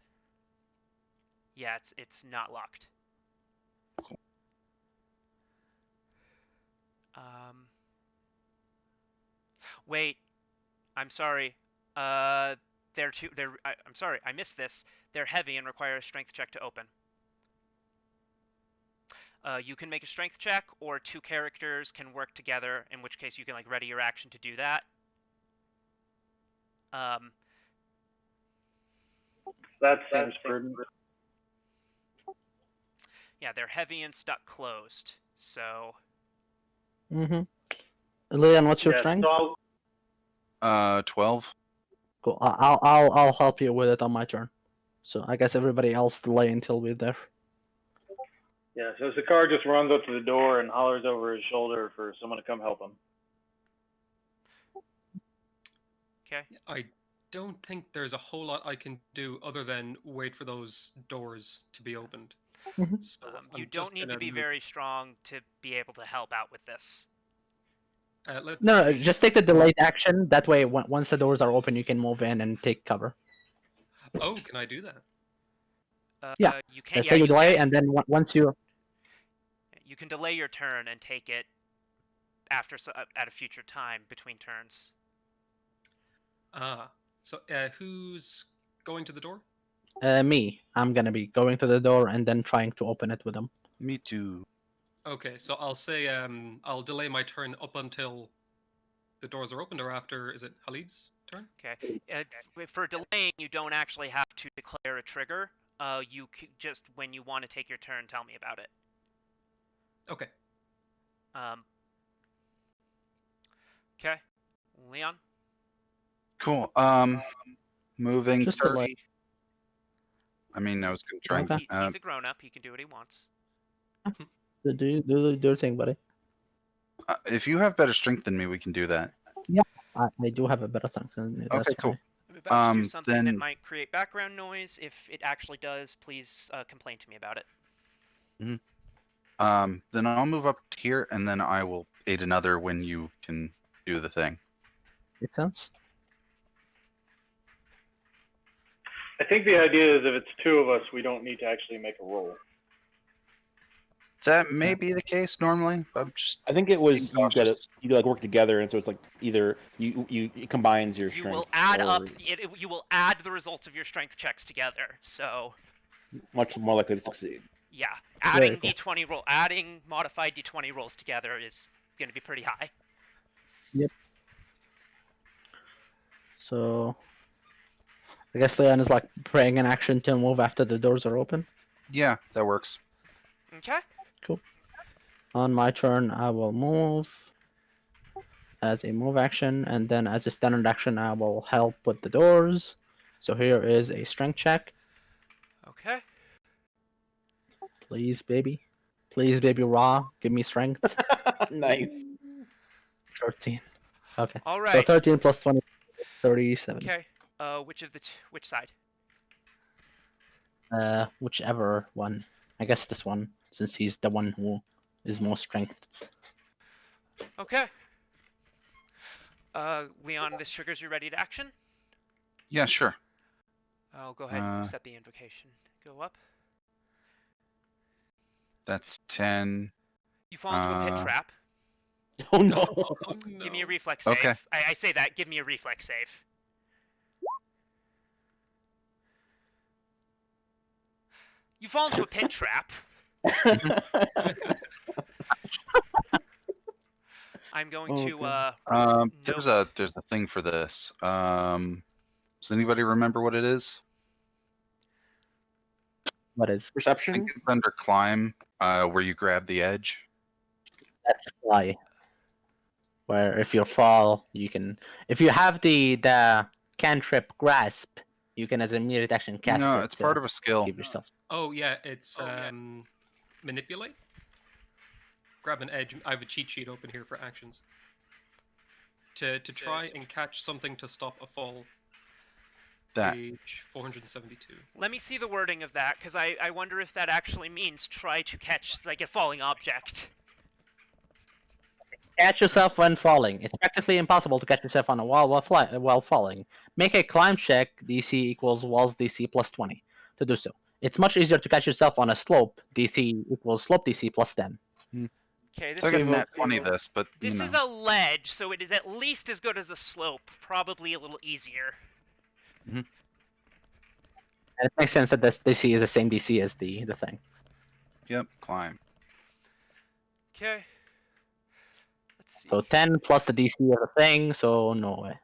Yeah, it's not locked. Wait, I'm sorry. I'm sorry, I missed this. They're heavy and require a strength check to open. You can make a strength check, or two characters can work together, in which case you can like ready your action to do that. that seems prudent. Yeah, they're heavy and stuck closed. So Mm-hmm. Leon, what's your Yeah, strength? so 12. Cool. I'll help you with it on my turn. So I guess everybody else delay until we're there. so Sakar just runs up to the door and hollers over his shoulder for someone to come help him. okay. I don't think there's a whole lot I can do other than wait for those doors to be opened. Mhm. So You I'm don't just need to gonna be move- very strong to be able to help out with this. let's No, see. just take the delayed action. That way, once the doors are open, you can move in and take cover. Oh, can I do that? Yeah. You can. Yeah, Say you delay, can. and then once you. You can delay your turn and take it after at a future time between turns. So who's going to the door? Me. I'm gonna be going to the door and then trying to open it with them. Me too. Okay, so I'll say I'll delay my turn up until the doors are opened, or after, is it Halid's turn? Okay. For delaying, you don't actually have to declare a trigger. You just when you want to take your turn, tell me about it. Okay. Okay. Leon. Cool. Moving Just 30. delay. I mean, I was gonna try. Okay. He's a grown-up. He can do what he wants. Do your thing, buddy. If you have better strength than me, we can do that. I do have a better thing than you. Okay, That's cool. fine. I'm about to do Um, something that then- might create background noise. If it actually does, please complain to me about it. Then I'll move up here, and then I will aid another when you can do the thing. Makes sense. I think the idea is if it's two of us, we don't need to actually make a roll. That may be the case normally, but I'm just I think it was being you gotta cautious. like work together, and so it's like either it combines your You strength. will add or up. You will add the results of your strength checks together. So much more likely to succeed. yeah, adding cool. d20 roll, adding modified d20 rolls together is going to be pretty high. So I guess Leon is like praying an action to move after the doors are open. Yeah, that works. Okay. On my turn, I will move as a move action, and then as a standard action, I will help with the doors. So here is a strength check. Okay. Please, baby. Please, baby, raw. Give me strength. Nice. 13. Okay. All So right. 13 plus 20, 37. Okay. Which side? Whichever one. I guess this one, since he's the one who is more strength. Okay. Leon, this triggers you ready to action. Yeah, sure. I'll go ahead and set the invocation. Go up. That's 10. You fall into a pit trap. Oh no. Oh, Give me a no. reflex save. Okay. I say that. Give me a reflex save. You fall into a pit trap. I'm going to There's a thing for this. Does anybody remember what it is? What is I Perception? think it's under climb, where you grab the edge. that's fly? Where if you fall, you can. If you have the cantrip grasp, you can as an immediate action cast No, it. it's part of a skill. Give yourself. Oh yeah, it's manipulate. Grab an edge. I have a cheat sheet open here for actions. To try and catch something to stop a fall. That. Page 472. Let me see the wording of that, because I wonder if that actually means try to catch like a falling object. Catch yourself when falling. It's practically impossible to catch yourself on a wall while falling. Make a climb check. DC equals walls DC plus 20 to do so. It's much easier to catch yourself on a slope. DC equals slope DC plus 10. Okay, this They're is gonna net 20 this, but this you know. is a ledge, so it is at least as good as a slope. Probably a little easier. And it makes sense that this DC is the same DC as the thing. Yep, climb. Okay. Let's see. So 10 plus the DC of the thing, so no way.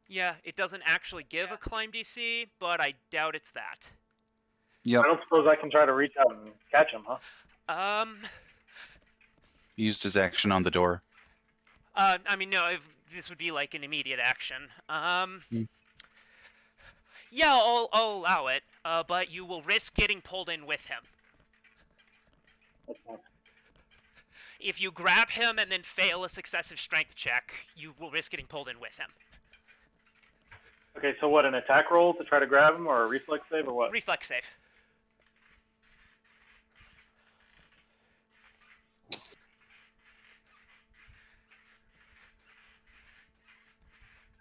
Yeah, it doesn't actually give a climb DC, but I doubt it's that. Yep. I don't suppose I can try to reach out and catch him, huh? He used his action on the door. I mean, no, this would be like an immediate action. Yeah, I'll allow it, but you will risk getting pulled in with him. If you grab him and then fail a successive strength check, you will risk getting pulled in with him. Okay, so what, an attack roll to try to grab him, or a reflex save, or what? Reflex save.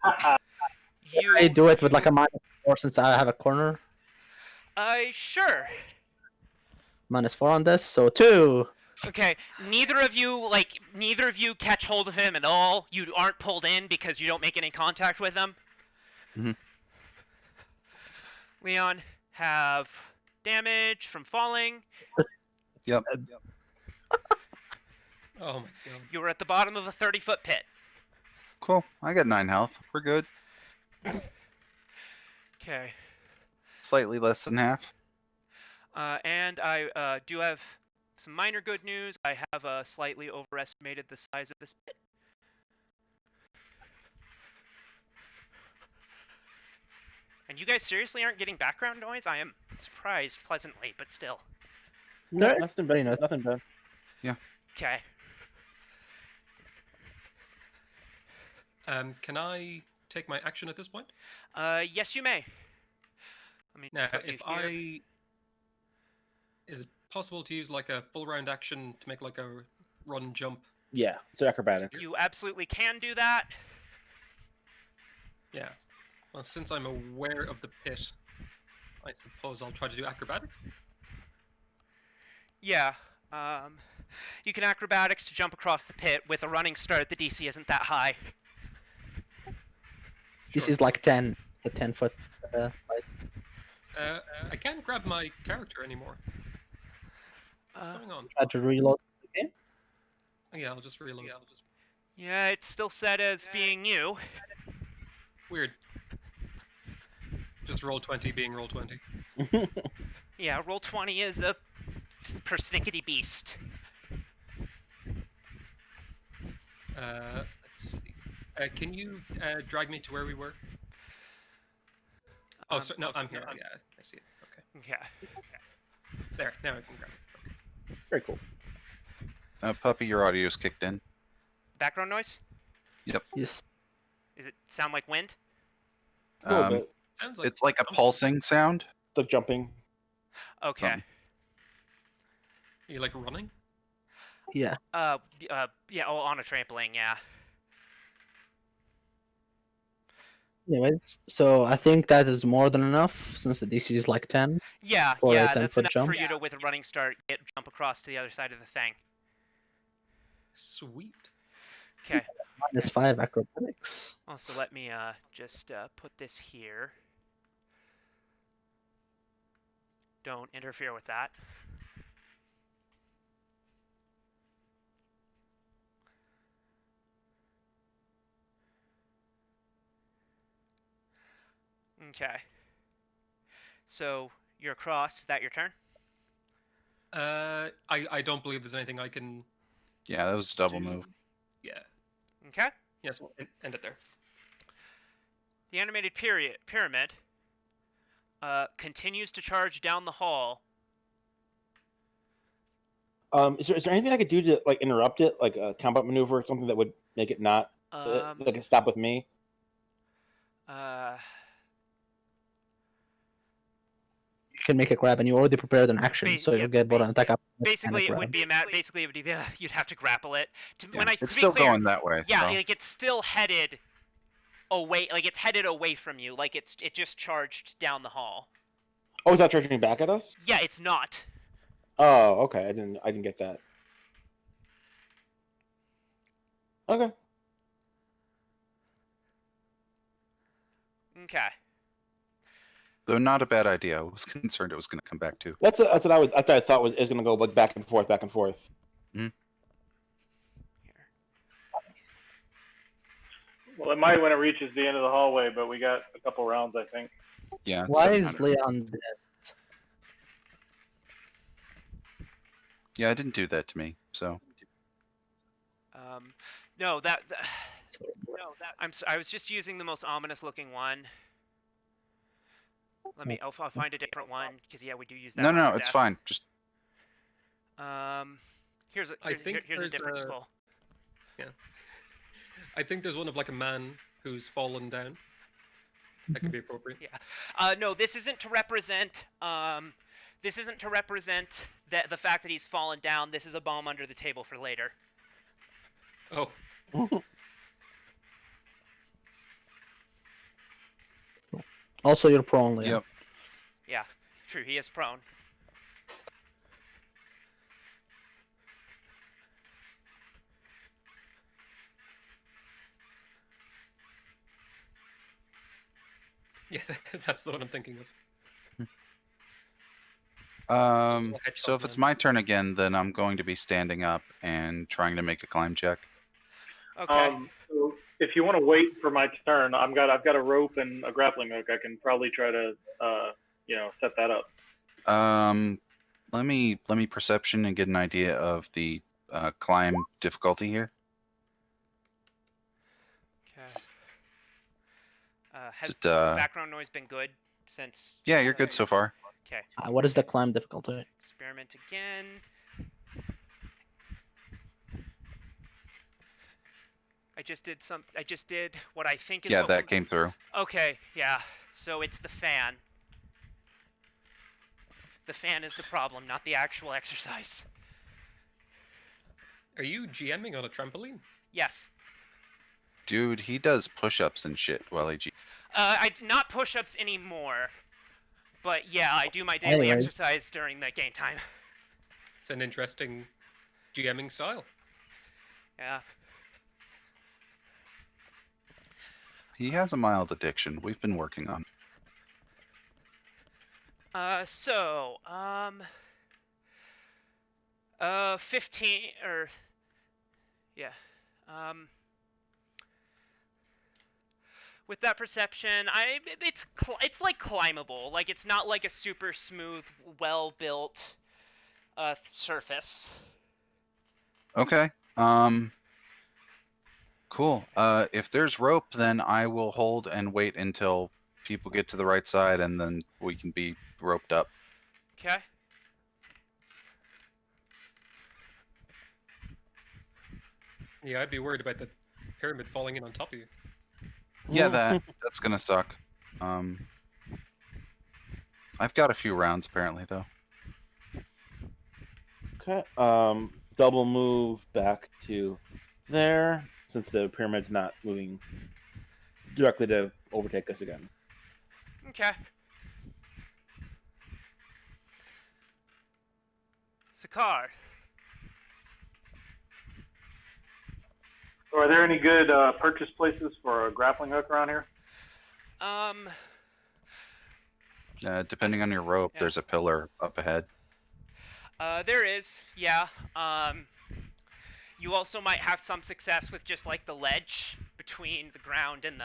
I do it with like a -4 since I have a corner. Sure. -4 on this, so 2. Okay, neither of you catch hold of him at all. You aren't pulled in because you don't make any contact with him. Leon, have damage from falling. Yep. Oh my god. You were at the bottom of a 30-foot pit. Cool. I got 9 health. We're good. Okay. Slightly less than half. And I do have some minor good news. I have slightly overestimated the size of this pit. And you guys seriously aren't getting background noise? I am surprised pleasantly, but still. No, Very nothing bad. nice. Nothing bad. Okay. Can I take my action at this point? Yes, you may. Let me Now, put you if here. is it possible to use like a full round action to make like a run jump? Yeah, it's acrobatics. You absolutely can do that. Yeah. Well, since I'm aware of the pit, I suppose I'll try to do acrobatics. Yeah. You can acrobatics to jump across the pit. With a running start, the DC isn't that high. This is like 10, a 10-foot. I can't grab my character anymore. What's going on? Try to reload again. Oh, yeah, I'll just reload. Yeah, it's still set as being you. Weird. Just roll 20 being roll 20. Yeah, roll 20 is a persnickety beast. Let's see. Can you drag me to where we were? Oh, sorry, no, I'm here. Yeah, I see it. Okay. Yeah. There, now I can grab it. Okay. Very cool. Puppy, your audio's kicked in. Background noise? Yep. Yes. Is it sound like wind? A little bit. Sounds like It's like a pulsing sound. It's like jumping. Okay. Something. Are you like running? Yeah. Yeah, oh, on a trampoline, yeah. Anyways, so I think that is more than enough since the DC is like 10 Yeah, for a yeah, 10 that's foot enough jump. for you to, with a running start, jump across to the other side of the thing. Sweet. Okay. -5 acrobatics. Also, let me just put this here. Don't interfere with that. Okay. So you're across. Is that your turn? I don't believe there's anything I can Yeah, that was a double do. move. Yeah. Okay. Yes, we'll end it there. The animated pyramid continues to charge down the hall. Is there anything I could do to like interrupt it, like a combat maneuver or something that would make it not like a stop with me? You can make a grab, and you already prepared an action, so yeah, you'll get both an attack. Basically, and a it would grab. be basically it would be you'd have to grapple it. Yeah, to it's be still clear, going that way. yeah, so. like it's still headed away. Like it's headed away from you. Like it just charged down the hall. Oh, is that charging back at us? Yeah, it's not. Oh, okay. I didn't get that. Okay. Okay. Though not a bad idea. I was concerned it was going to come back too. That's what I thought it was going to go like back and forth, back and forth. Mm-hmm. Well, it might when it reaches the end of the hallway, but we got a couple rounds, I think. Yeah. Why is 700. Leon dead? Yeah, it didn't do that to me. So. No, I was just using the most ominous looking one. I'll find a different one because yeah, we do use that. No, for it's death. fine. Just. Here's a different skull. Yeah. I think there's one of like a man who's fallen down. That could be appropriate. Yeah. No, this isn't to represent. This isn't to represent the fact that he's fallen down. This is a bomb under the table for later. Oh. Also, you're prone, Leon. Yep. Yeah, true. He is prone. Yeah, that's the one I'm thinking of. So if it's my turn again, then I'm going to be standing up and trying to make a climb check. Okay. So if you want to wait for my turn, I've got a rope and a grappling hook. I can probably try to set that up. Let me perception and get an idea of the climb difficulty here. Okay. Has Just, background noise been good since? Yeah, you're good so far. Okay. What is the climb difficulty? Experiment again. I just did what I think is. Yeah, that came through. Okay, yeah. So it's the fan. The fan is the problem, not the actual exercise. Are you GMing on a trampoline? Yes. Dude, he does push-ups and shit while he I not push-ups anymore. But yeah, I do my daily exercise during the game time. It's an interesting GMing style. Yeah. He has a mild addiction. We've been working on. 15 or yeah. With that perception, it's like climbable. Like it's not like a super smooth, well-built surface. Okay. Cool. If there's rope, then I will hold and wait until people get to the right side, and then we can be roped up. Okay. Yeah, I'd be worried about the pyramid falling in on top of you. Yeah, that's gonna suck. I've got a few rounds apparently though. Okay. Double move back to there since the pyramid's not moving directly to overtake us again. Okay. Sakar. So are there any good purchase places for a grappling hook around here? Depending on your rope, Yeah. there's a pillar up ahead. There is, yeah. You also might have some success with just like the ledge between the ground and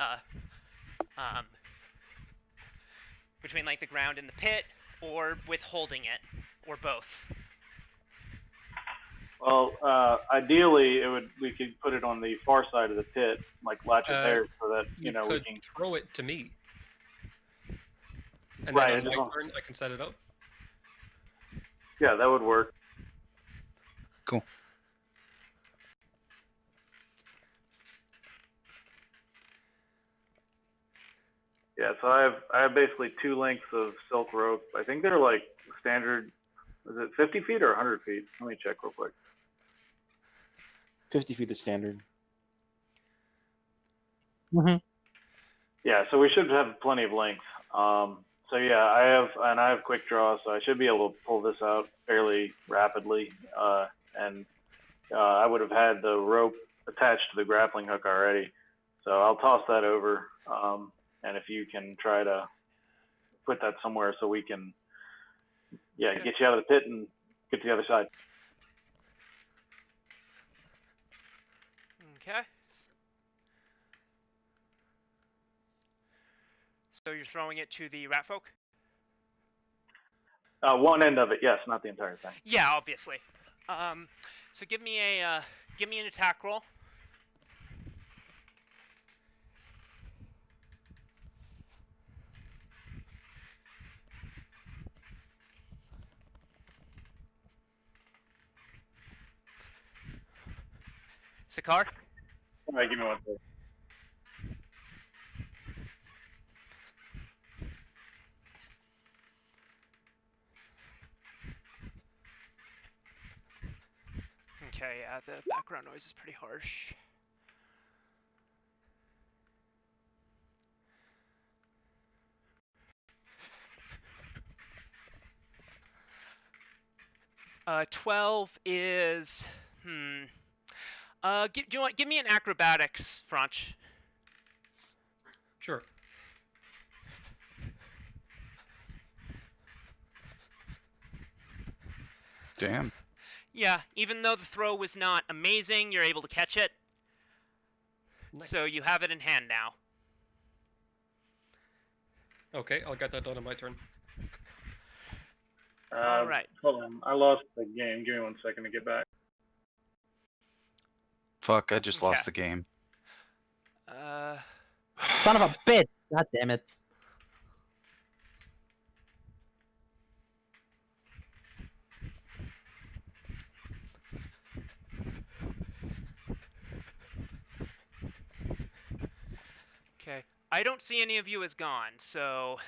between like the ground and the pit, or with holding it, or both. Well, ideally, we could put it on the far side of the pit, like latch it there, so that You we could can. throw it to me, and Right, then on my turn, I can set it up. Yeah, that would work. Cool. Yeah, so I have basically 2 lengths of silk rope. I think they're like standard. Is it 50 feet or 100 feet? Let me check real quick. 50 feet is standard. Mm-hmm. Yeah, so we should have plenty of length. So yeah, I have quick draw, so I should be able to pull this out fairly rapidly. And I would have had the rope attached to the grappling hook already, so I'll toss that over. And if you can try to put that somewhere so we can, get you out of the pit and get to the other side. Okay. So you're throwing it to the rat folk? One end of it, yes, not the entire thing. Yeah, obviously. So give me an attack roll. Sakar? All right, give me one second. Okay, yeah, the background noise is pretty harsh. 12 is give me an acrobatics, Franch. Sure. Damn. Yeah, even though the throw was not amazing, you're able to catch it. Nice. So you have it in hand now. Okay, I'll get that done on my turn. All right. Hold on, I lost the game. Give me 1 second to get back. Fuck, I just lost Okay. the game. Son of a bitch! God damn it. Okay. I don't see any of you as gone, so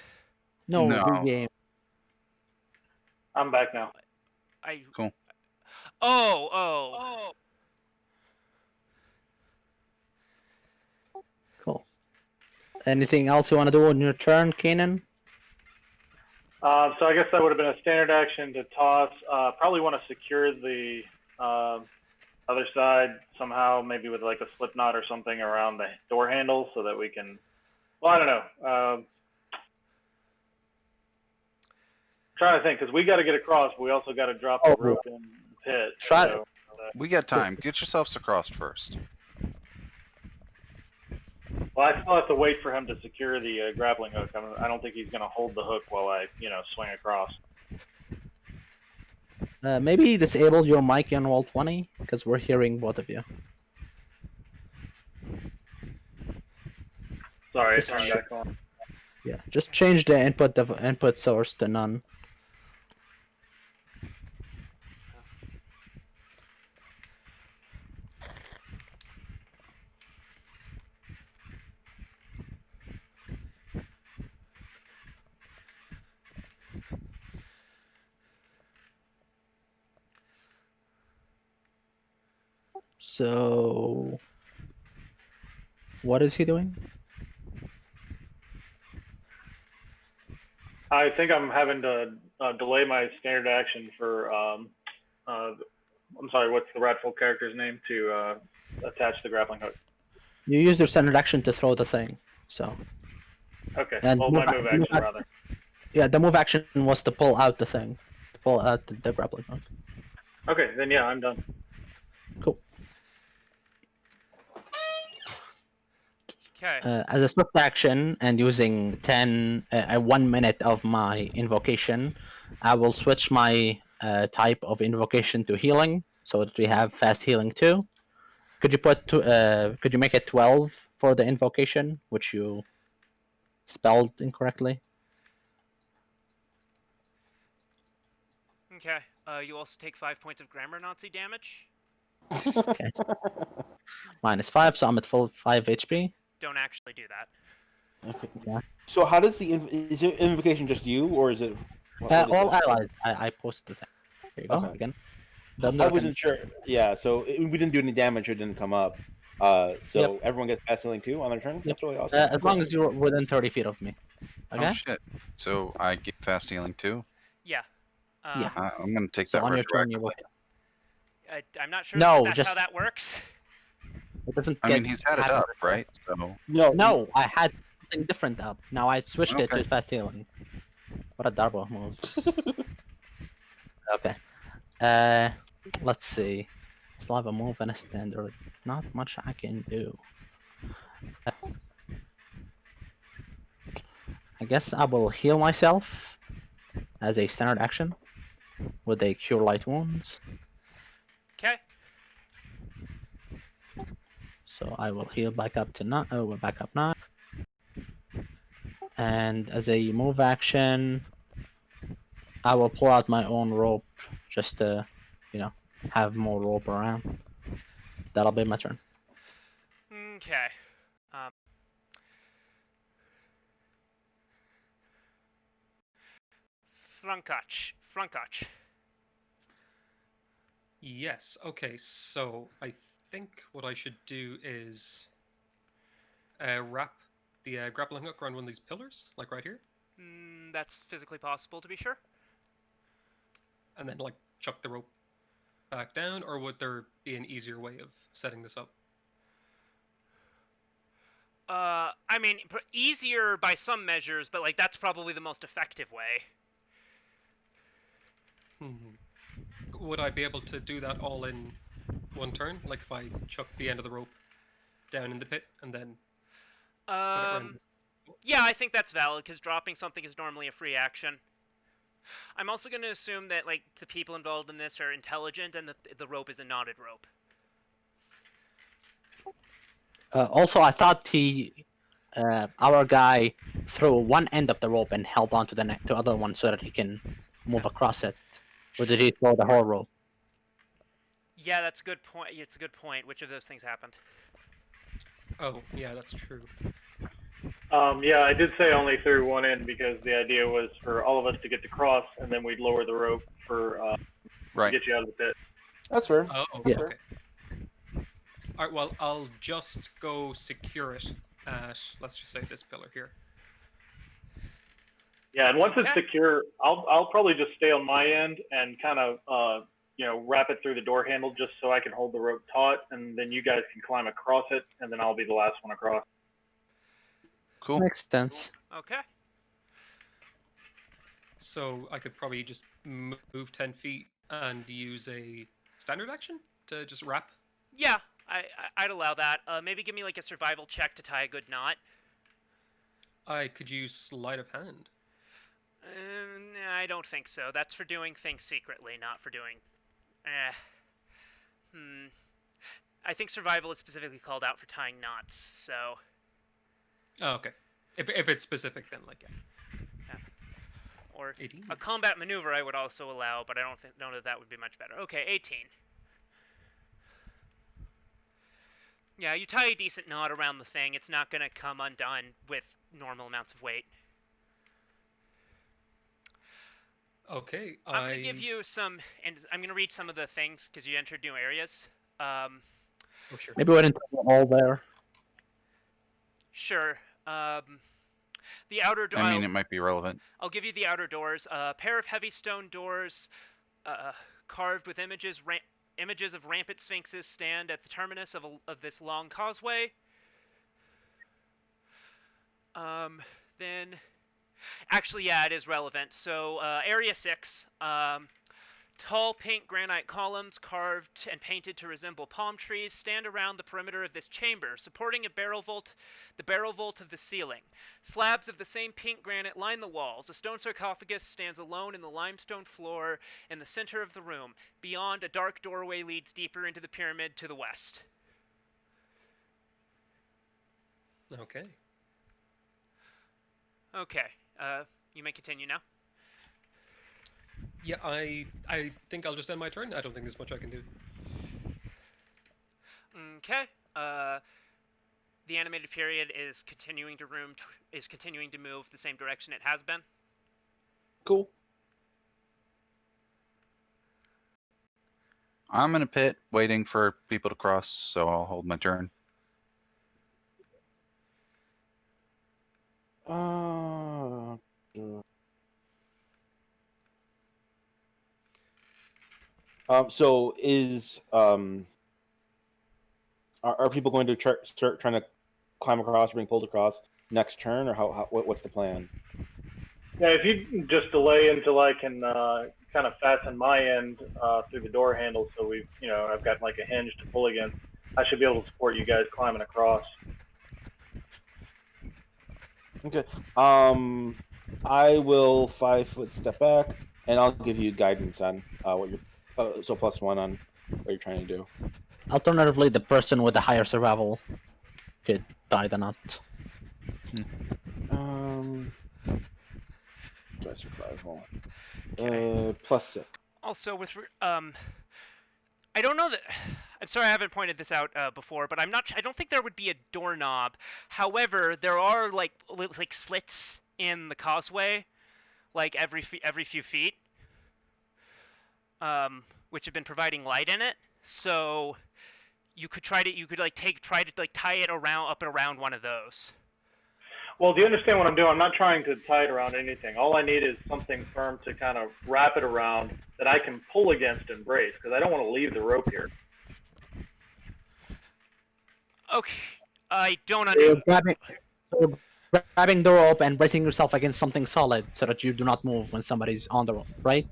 No, No. regame. I'm back now. Cool. Oh. Cool. Anything else you want to do on your turn, Kanan? So I guess that would have been a standard action to toss. Probably want to secure the other side somehow, maybe with like a slip knot or something around the door handle so that we can. Well, I don't know. Trying to think, because we got to get across, but we also got to drop the rope in the pit. Try so, We got time. Get yourselves across first. well, I still have to wait for him to secure the grappling hook. I don't think he's going to hold the hook while I, swing across. Maybe disable your mic on roll 20 because we're hearing both of you. Sorry, I turned back on. Yeah, just change the input source to none. So, what is he doing? I think I'm having to delay my standard action for. I'm sorry. What's the Ratful character's name to attach the grappling hook? You use your standard action to throw the thing. So Okay. and Well, my move action rather. Yeah, the move action was to pull out the thing, to pull out the grappling hook. Okay, then yeah, I'm done. Cool. Okay. As a swift action and using 1 minute of my invocation, I will switch my type of invocation to healing, so that we have fast healing too. Could you make it 12 for the invocation, which you spelled incorrectly? Okay. You also take 5 points of grammar Nazi damage. Okay. -5, so I'm at full 5 HP. Don't actually do that. Okay. Yeah. So how does is your invocation just you, or is it? What is All it? allies. I posted the thing. There you go. Okay. Again. I wasn't sure. Yeah, so we didn't do any damage. It didn't come up. So everyone gets fast healing too on their turn. That's really awesome. As long as you're within 30 feet of me. Okay. Oh shit! So I get fast healing too. Yeah. Yeah. I'm gonna take So that on your turn, you will. retroactively. I'm not sure No, that's just- how that works. It doesn't. I get mean, he's had it added. up, right? So No, I had something different up. Now I switched it Okay. to fast healing. What a Darbo move. Okay. Let's see. Still have a move and a standard. Not much I can do. I guess I will heal myself as a standard action with a Cure Light Wounds. Okay. So I will heal back up to 9. Oh, back up 9. And as a move action, I will pull out my own rope just to, have more rope around. That'll be my turn. Okay. Frankach. Yes. Okay. So I think what I should do is wrap the grappling hook around one of these pillars, like right here, That's physically possible, to be sure. and then like chuck the rope back down, or would there be an easier way of setting this up? I mean, easier by some measures, but like that's probably the most effective way. Would I be able to do that all in one turn? Like if I chuck the end of the rope down in the pit and then put it around? Yeah, I think that's valid because dropping something is normally a free action. I'm also going to assume that like the people involved in this are intelligent and the rope is a knotted rope. Also, I thought our guy threw one end of the rope and held on to the other one so that he can move across it. Or did he throw the whole rope? Yeah, that's a good point. It's a good point. Which of those things happened? Oh, yeah, that's true. Yeah, I did say only through one end because the idea was for all of us to get to cross, and then we'd lower the rope for to right. get you out of the pit. That's fair. Oh, Yeah. okay. All right, well, I'll just go secure it at, let's just say, this pillar here. Yeah, and once it's Okay. secure, I'll probably just stay on my end and kind of wrap it through the door handle just so I can hold the rope taut, and then you guys can climb across it, and then I'll be the last one across. Cool. Makes sense. Okay. So I could probably just move 10 feet and use a standard action to just wrap. Yeah, I'd allow that. Maybe give me like a survival check to tie a good knot. I could use sleight of hand. I don't think so. That's for doing things secretly, not for doing. I think survival is specifically called out for tying knots. So. Oh, okay. If it's specific, then like yeah. Or 18. a combat maneuver I would also allow, but I don't know that would be much better. Okay, 18. Yeah, you tie a decent knot around the thing. It's not going to come undone with normal amounts of weight. Okay, I'm going to give you some, and I'm going to read some of the things because you entered new areas. Oh, sure. Maybe we didn't all there. Sure. The outer door. I mean, it might be relevant. I'll give you the outer doors. A pair of heavy stone doors, carved with images of rampant sphinxes, stand at the terminus of this long causeway. Then, actually, yeah, it is relevant. So, Area 6. Tall pink granite columns, carved and painted to resemble palm trees, stand around the perimeter of this chamber, supporting the barrel vault of the ceiling. Slabs of the same pink granite line the walls. A stone sarcophagus stands alone in the limestone floor in the center of the room. Beyond, a dark doorway leads deeper into the pyramid to the west. Okay. Okay, you may continue now. Yeah, I think I'll just end my turn. I don't think there's much I can do. Okay. The animated period is continuing to move the same direction it has been. Cool. I'm in a pit waiting for people to cross, so I'll hold my turn. So is are people going to start trying to climb across or being pulled across next turn, or what's the plan? Yeah, if you just delay until I can kind of fasten my end through the door handle, so I've got like a hinge to pull against, I should be able to support you guys climbing across. Okay. I will 5-foot step back, and I'll give you guidance on what you're. So +1 on what you're trying to do. Alternatively, the person with the higher survival could tie the knot. Try survival. Okay. +6. Also, I don't know that. I'm sorry I haven't pointed this out before, but I don't think there would be a doorknob. However, there are like slits in the causeway, like every few feet, which have been providing light in it. So you could try to tie it around one of those. Well, do you understand what I'm doing? I'm not trying to tie it around anything. All I need is something firm to kind of wrap it around that I can pull against and brace, because I don't want to leave the rope here. Okay, I don't You're understand. grabbing the rope and bracing yourself against something solid so that you do not move when somebody's on the rope, right?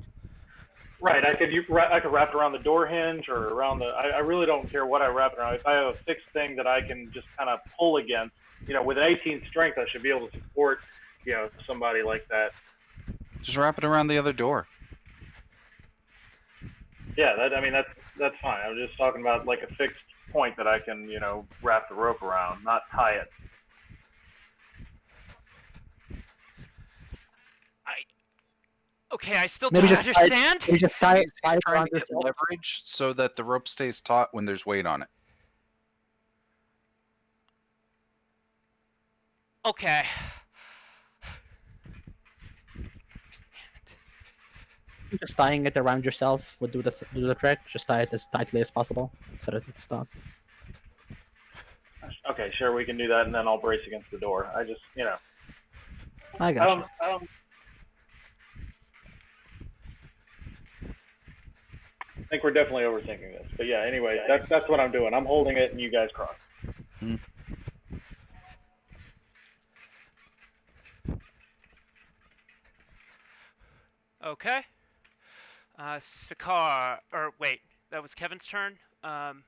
Right. I could wrap it around the door hinge or around the. I really don't care what I wrap it around. If I have a fixed thing that I can just kind of pull against, with an 18 strength, I should be able to support, somebody like that. Just wrap it around the other door. Yeah. That's fine. I was just talking about like a fixed point that I can, wrap the rope around, not tie it. Okay, I still Maybe don't just understand. You just tie it Trying around to get yourself. leverage so that the rope stays taut when there's weight on it. Okay. Just tying it around yourself would do the trick. Just tie it as tightly as possible so that it's stuck. Okay, sure, we can do that, and then I'll brace against the door. I just, I got you. I think we're definitely overthinking this. But yeah, anyway, that's what I'm doing. I'm holding it, and you guys cross. Okay. Sakar, or wait, that was Kevin's turn. I'm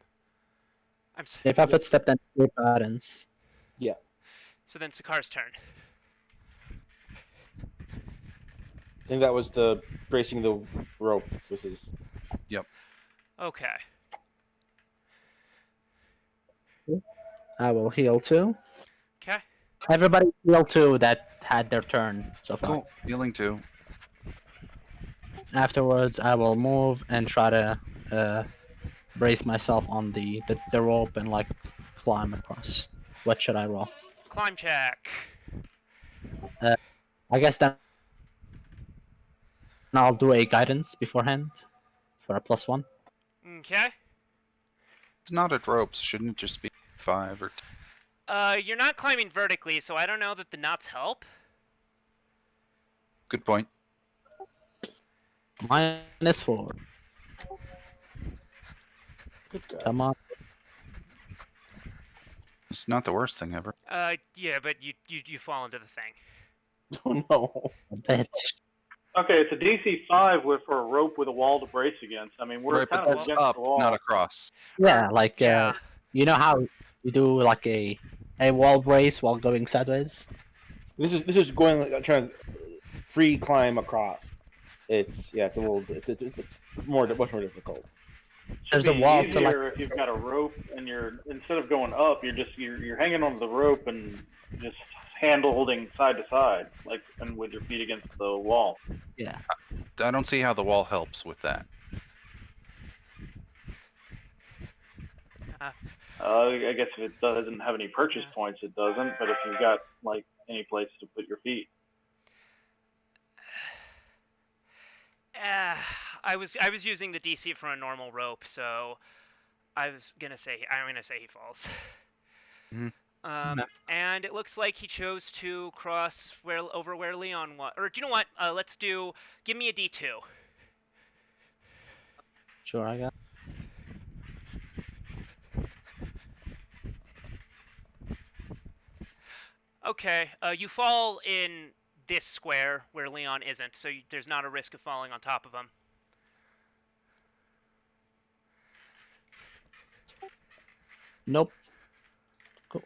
sorry. If I footstep, then three patterns. Yeah. So then Sakar's turn. I think that was the bracing the rope. This is. Yep. Okay. I will heal 2. Okay. Everybody heal 2 that had their turn so far. Cool. Healing 2. Afterwards, I will move and try to brace myself on the rope and like climb across. What should I roll? Climb check. I guess then I'll do a guidance beforehand for a +1. Okay. It's not at ropes. Shouldn't it just be 5 or 10? You're not climbing vertically, so I don't know that the knots help. Good point. -4. Good God. Come on. It's not the worst thing ever. Yeah, but you fall into the thing. Oh no. Bitch. Okay, it's a DC 5 for a rope with a wall to brace against. I mean, we're Right, but kind of that's against up, the wall. not across. Yeah, like Yeah. you know how you do like a wall brace while going sideways? This is going like trying to free climb across. It's a little it's much more difficult. There's Should a be wall to like. easier if you've got a rope and you're instead of going up, you're hanging onto the rope and just hand holding side to side, like and with your feet against the wall. Yeah. I don't see how the wall helps with that. I guess if it doesn't have any purchase points, it doesn't. But if you've got like any place to put your feet, I was using the DC for a normal rope, so I'm gonna say he falls. Mhm. And it looks like he chose to cross over where Leon was. Or do you know what? Give me a D2. Sure, I got. Okay, you fall in this square where Leon isn't, so there's not a risk of falling on top of him. Nope. Cool.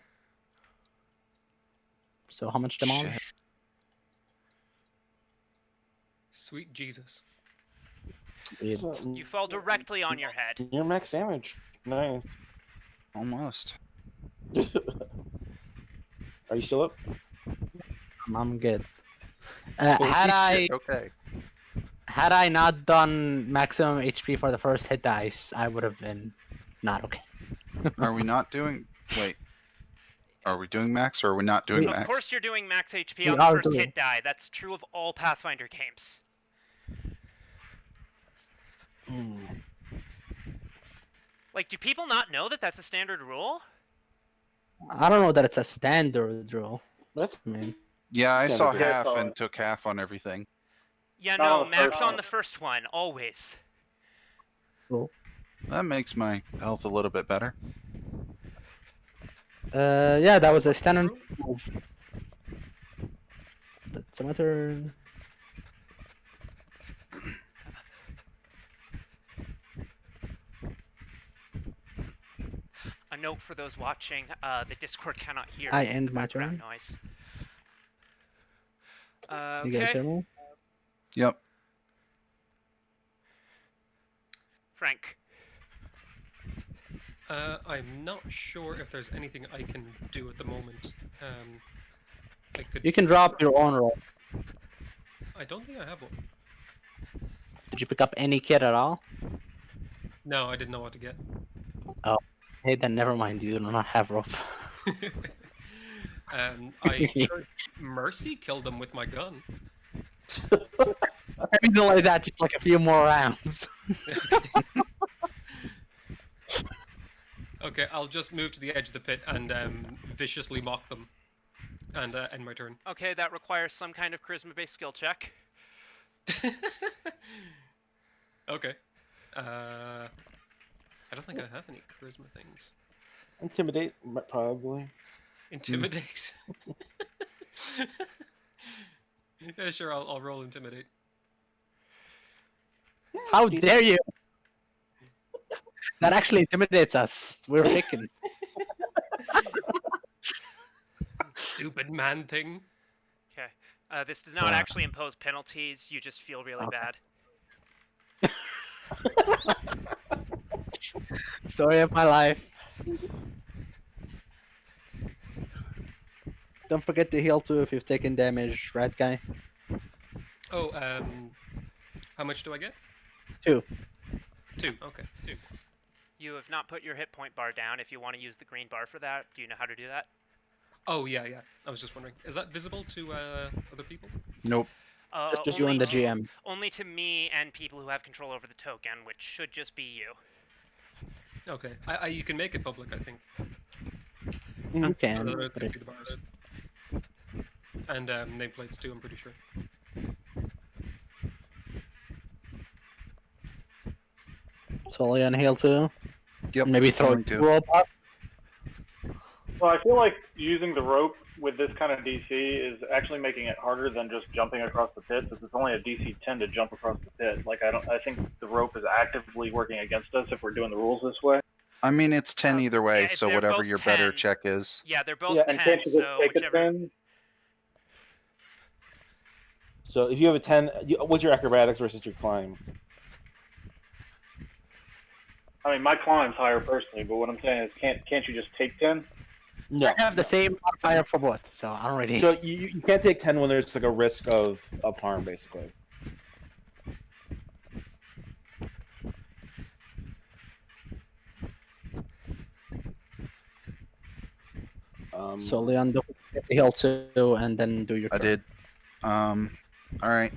So how much damage? Shit. Sweet Jesus. You fall directly on your head. Near max damage. Nice. Almost. Are you still up? I'm good. Holy Had shit, okay. I not done maximum HP for the first hit dice, I would have been not okay. Are we not doing... Wait. Are we doing max or are we not doing Of max? course you're doing max HP We on the are first doing- hit die. That's true of all Pathfinder games. Like, do people not know that that's a standard rule? I don't know that it's a standard rule. That's I mean, Yeah, I saw Standard. half Yeah, and took half on everything. Yeah, Not on no, the max first on one. the first one, always. That makes my health a little bit better. yeah, that was a standard move. That's my turn. A note for those watching, the Discord cannot hear I the end my background turn. noise. You guys Okay, hear me? Yep. Frank. I'm not sure if there's anything I can do at the moment. I could. You can drop your own roll. I don't think I have one. Did you pick up any kit at all? No, I didn't know what to get. Hey, then never mind. You do not have rope. I tried Mercy killed them with my gun. Anything like that, just like a few more rounds. Okay, I'll just move to the edge of the pit and viciously mock them, and end my turn. Okay, that requires some kind of charisma-based skill check. Okay. I don't think I have any charisma things. Intimidate, probably. Intimidate. Yeah, sure. I'll roll intimidate. How dare you? That actually intimidates us. We're picking. Stupid man thing. Okay. This does not actually impose penalties. You just feel really bad. Story of my life. Don't forget to heal too if you've taken damage, right, guy? Oh, how much do I get? 2. 2. Okay, 2. You have not put your hit point bar down. If you want to use the green bar for that, do you know how to do that? Oh yeah. I was just wondering, is that visible to other people? Nope. Just you and the GM. Only to me and people who have control over the token, which should just be you. Okay. You can make it public, I think. You So can. that I but can it- see the bars. And nameplates too, I'm pretty sure. So Leon heal too. Yep. Maybe throw going a to. rope up. Well, I feel like using the rope with this kind of DC is actually making it harder than just jumping across the pit, since it's only a DC 10 to jump across the pit. Like I think the rope is actively working against us if we're doing the rules this way. I mean, it's 10 either way, yeah, so they're whatever both your better 10. check is. Yeah, they're both Yeah, 10, And can't you just so take whichever. a 10? So if you have a 10, what's your acrobatics versus your climb? I mean, my climb's higher personally, but what I'm saying is, can't you just take 10? No. I have the same modifier for both, so I don't really. So you can't take 10 when there's like a risk of harm, basically. So Leon, don't forget to heal too, and then do your. I turn. did. All right.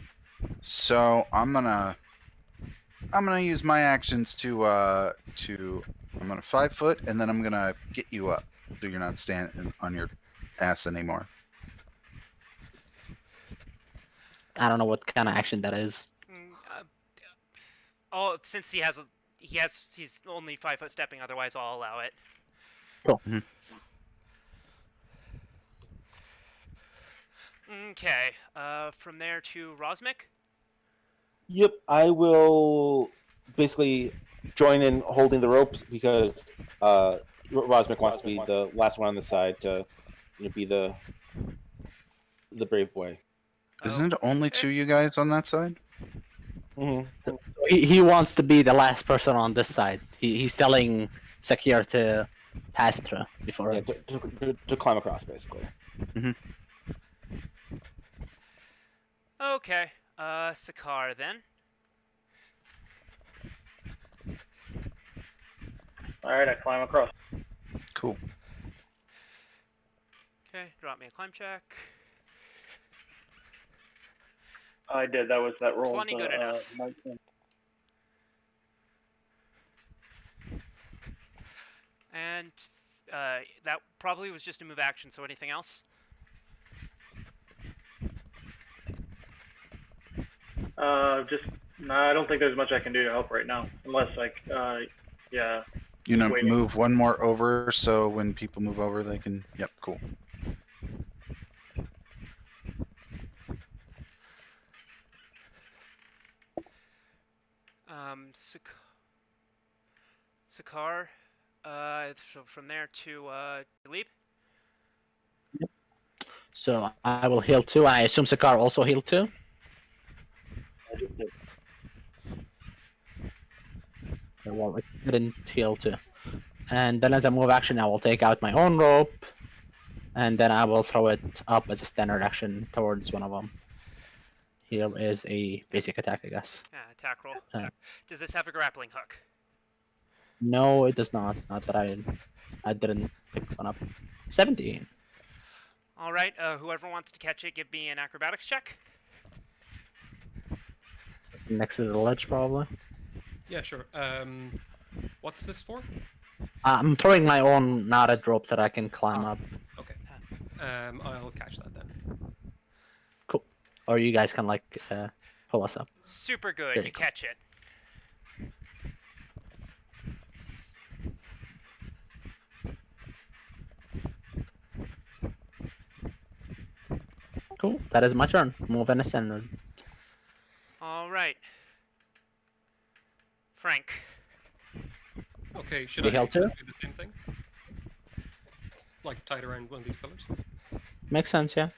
So I'm gonna use my actions to I'm gonna 5 foot, and then I'm gonna get you up, so you're not standing on your ass anymore. I don't know what kind of action that is. Oh, since he's only 5 foot stepping. Otherwise, I'll allow it. Cool. Mhm. Okay. From there to Rosmic. Yep, I will basically join in holding the ropes because Rosmic wants to be the last one on the side to be the brave boy. Isn't it only 2 you guys on that side? Mm-hmm. So he wants to be the last person on this side. He's telling Sakir to pass through before. Yeah, to climb across, basically. Okay. Sakar then. All right, I climb across. Cool. Okay. Drop me a climb check. I did. That was that roll. Plenty good enough. 19. And that probably was just a move action. So anything else? Just no, I don't think there's much I can do to help right now, unless like, yeah. You know, Waiting. move one more over, so when people move over, they can. Yep, cool. Sakar. So from there to Leap. So I will heal too. I assume Sakar also heal too. I just did. Well, it didn't heal too. And then as a move action, I will take out my own rope, and then I will throw it up as a standard action towards one of them. Here is a basic attack, I guess. Yeah, attack roll. Uh. Does this have a grappling hook? No, it does not. Not that I didn't pick one up. 17. All right. Whoever wants to catch it, give me an acrobatics check. Next to the ledge, probably. Yeah, sure. What's this for? I'm throwing my own knotted rope that I can climb up. Okay. I'll catch that then. Cool. Or you guys can like pull us up. Super good. There You you go. catch it. Cool. That is my turn. Move and ascend. All right. Frank. Okay, should You I heal do too? the same thing? Like tied around one of these pillars? Makes sense, yeah.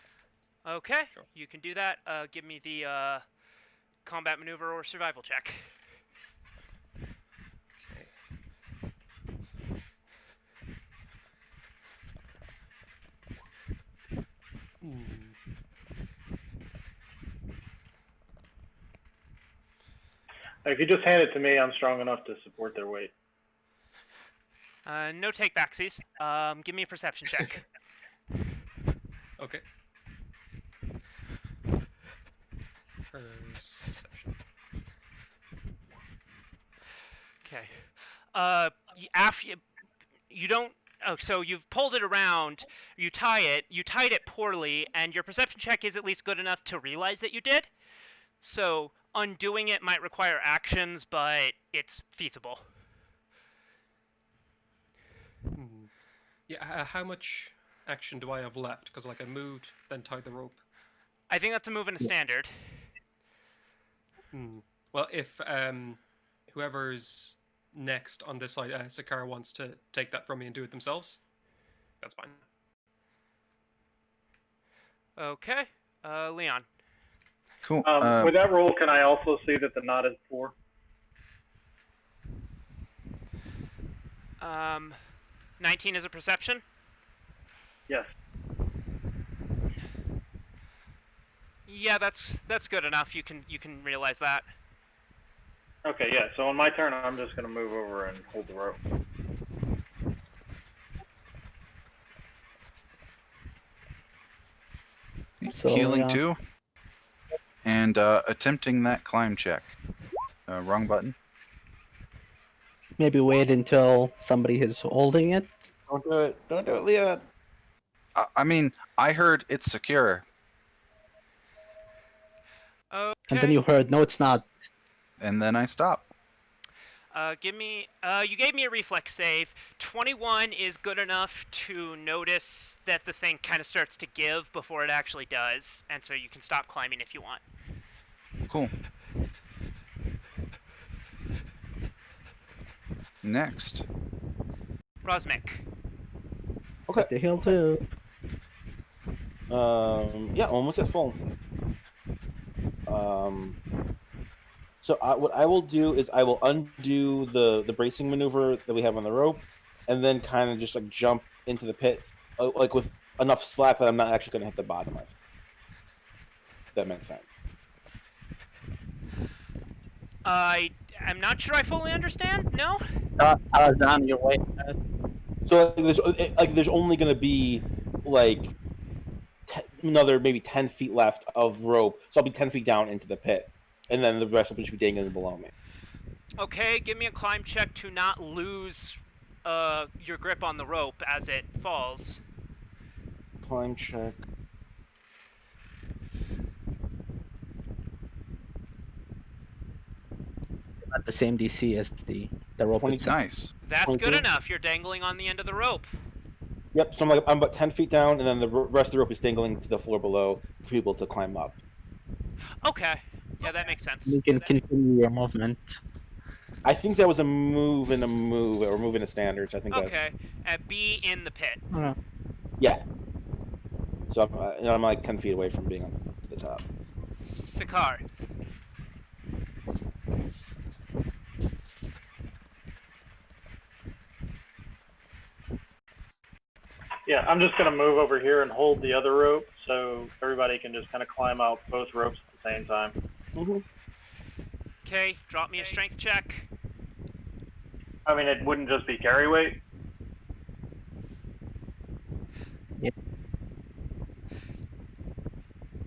Okay. Sure. You can do that. Give me the combat maneuver or survival check. Okay. Hmm. If you just hand it to me, I'm strong enough to support their weight. No take backsies. Give me a perception check. Okay. Perception. Okay. After you don't Oh, so you've pulled it around, you tied it poorly, and your perception check is at least good enough to realize that you did. So undoing it might require actions, but it's feasible. Yeah, how much action do I have left? Because like I moved, then tied the rope. I think that's a move in a standard. Well, if whoever's next on this side, Sakara wants to take that from me and do it themselves, that's fine. Okay, Leon. Cool. With that roll, can I also see that the knot is 4? 19 is a perception? Yes. Yeah, that's good enough. You can realize that. Okay, yeah. So on my turn, I'm just going to move over and hold the rope. So, Healing yeah. 2. And attempting that climb check. Wrong button. Maybe wait until somebody is holding it. Don't do it. Don't do it, Leon. I mean, I heard it's secure, Okay. And then you heard, no, it's not. and then I stopped. Give me. You gave me a reflex save. 21 is good enough to notice that the thing kind of starts to give before it actually does, and so you can stop climbing if you want. Cool. Next. Rosmic. Okay. The heal too. Yeah, almost at full. So what I will do is I will undo the bracing maneuver that we have on the rope, and then kind of just like jump into the pit, like with enough slack that I'm not actually going to hit the bottom of it. That makes sense. I'm not sure I fully understand. No. I was on your way. So there's only going to be like another maybe 10 feet left of rope, so I'll be 10 feet down into the pit, and then the rest will just be dangling below me. Okay, give me a climb check to not lose your grip on the rope as it falls. Climb check. At the same DC as the rope 20. itself. Nice. That's 22? good enough. You're dangling on the end of the rope. Yep, so I'm about 10 feet down, and then the rest of the rope is dangling to the floor below for people to climb up. Okay. Yeah, that makes sense. You can continue your movement. I think that was a move and a move, or move in a standards. I think Okay. Be in the pit. Oh, Yeah. So I'm like 10 feet away from being on the top. Sakar. Yeah, I'm just going to move over here and hold the other rope so everybody can just kind of climb out both ropes at the same time. Mm-hmm. Okay, drop me a strength check. I mean, it wouldn't just be carry weight. Yep.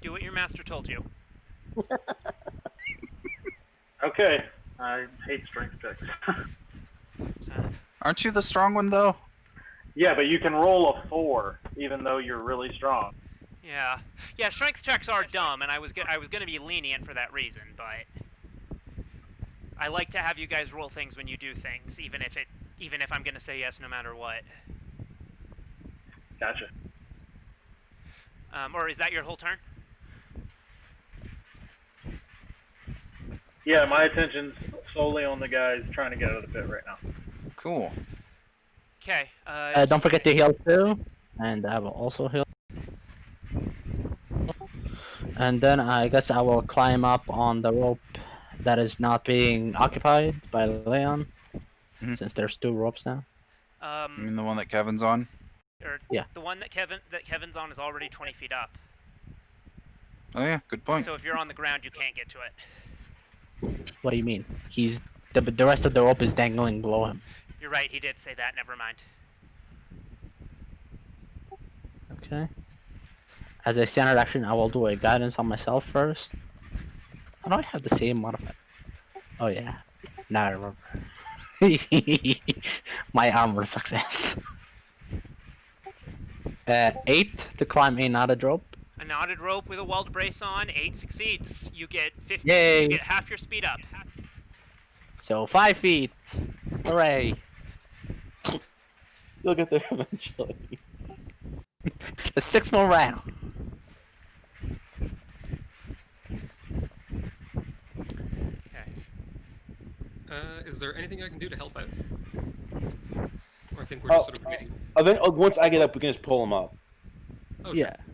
Do what your master told you. Okay. I hate strength checks. Aren't you the strong one though? Yeah, but you can roll a 4 even though you're really strong. Yeah. Yeah, strength checks are dumb, and I was gonna be lenient for that reason, but I like to have you guys roll things when you do things, even if I'm gonna say yes no matter what. Gotcha. Or is that your whole turn? Yeah, my attention's solely on the guys trying to get out of the pit right now. Cool. Okay. don't forget to heal too, and I will also heal. And then I guess I will climb up on the rope that is not being occupied by Leon, since there's 2 ropes now. You mean the one that Kevin's on? Or Yeah. The one that Kevin's on is already 20 feet up. Oh yeah, good point. So if you're on the ground, you can't get to it. What do you mean? He's the rest of the rope is dangling below him. You're right. He did say that. Never mind. Okay. As a standard action, I will do a guidance on myself first. I don't have the same modifier. Oh yeah. Now I remember. My armor success. 8 to climb a knotted rope. A knotted rope with a weld brace on, 8 succeeds. You get 50. Yay! You get half your speed up. So 5 feet. Hooray! You'll get there eventually. 6 more rounds. Okay. Is there anything I can do to help out? Or I think we're just sort of waiting. Then once I get up, we can just pull him up. Oh, Yeah. sure.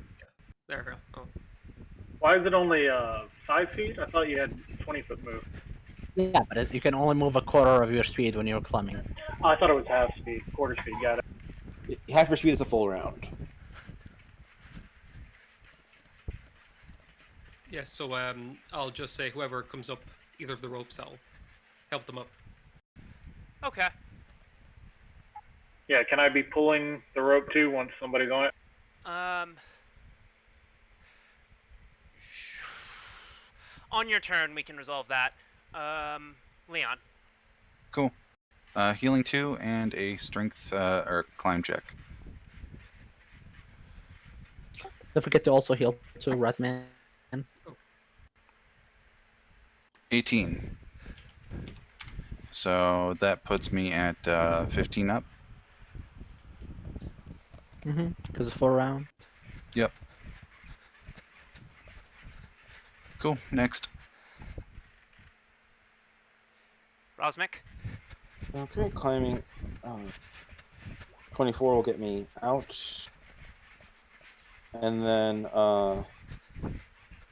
There we go. Oh. Why is it only 5 feet? I thought you had 20-foot move. Yeah, but you can only move a quarter of your speed when you're climbing. Oh, I thought it was half speed, quarter speed. Got it. Half your speed is a full round. Yes, so I'll just say whoever comes up either of the ropes, I'll help them up. Okay. Yeah, can I be pulling the rope too once somebody's on it? On your turn, we can resolve that. Leon. Cool. Healing 2 and a strength or climb check. Don't forget to also heal to Ratman. 18. So that puts me at 15 up. Because it's 4 rounds. Yep. Cool. Next. Rosmic. Okay, climbing. 24 will get me out. And then,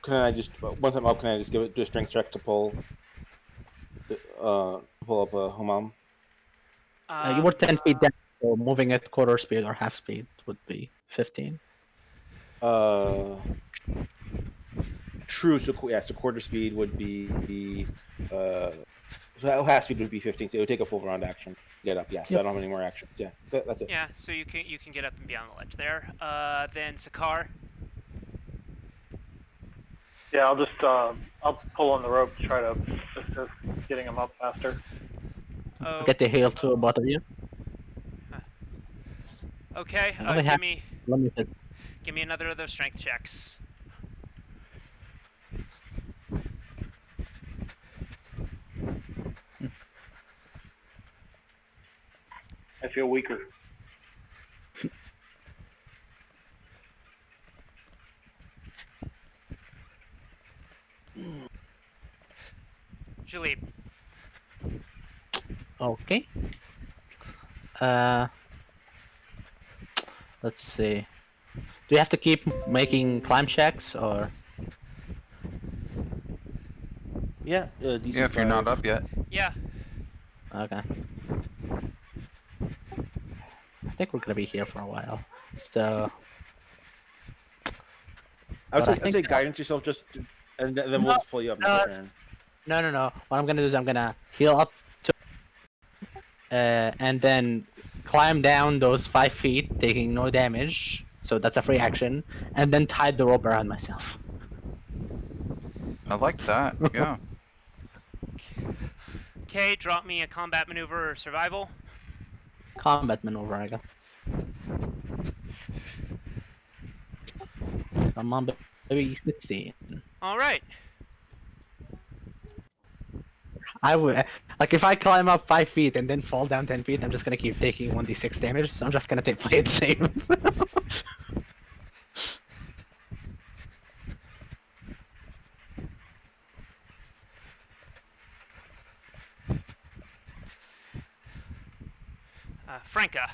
can I just, once I'm up, can I just do a strength check to pull up a Humam? You were 10 feet down, so moving at quarter speed or half speed would be 15. True, so quarter speed would be, so half speed would be 15, so it would take a full round action to get up, yeah, so I don't have any more actions, yeah, that's it. Yeah, so you can get up and be on the ledge there. Then Sakar. Yeah, I'll just I'll pull on the rope to try to assist getting him up faster. Oh, Get the heal to both of you. okay, only give have- me Limited. another of those strength checks. I feel weaker. Jalib. Okay. Let's see. Do you have to keep making climb checks or? Yeah, DC Yeah, if you're not up yet. Yeah. Okay. I think we're gonna be here for a while. So. I'd But I say think- guidance yourself and then we'll just pull you up next turn. No. What I'm gonna do is I'm gonna heal up to, and then climb down those 5 feet, taking no damage. So that's a free action, and then tie the rope around myself. I like that. Yeah. Okay, drop me a combat maneuver or survival. Combat maneuver, I guess. Come on, baby, 16. All right. I would like if I climb up 5 feet and then fall down 10 feet. I'm just gonna keep taking 1d6 damage. So I'm just gonna play it safe. Franca.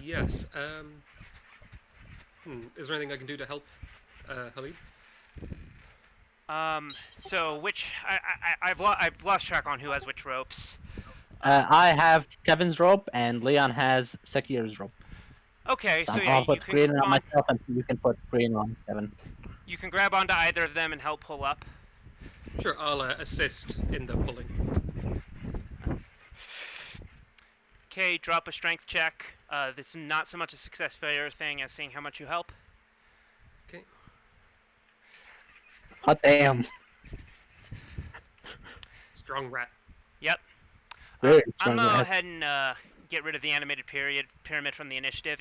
Yes. Is there anything I can do to help Halid? So which I've lost track on who has which ropes. I have Kevin's rope and Leon has Sekir's rope. Okay, so So yeah, I'll you put can green grab on on, myself and you can put green on Kevin. you can grab onto either of them and help pull up. Sure, I'll assist in the pulling. Okay, drop a strength check. This is not so much a success failure thing as seeing how much you help. Okay. Hot damn. Strong rat. Yep. Very I'm strong gonna go rat. ahead and get rid of the animated pyramid from the initiative.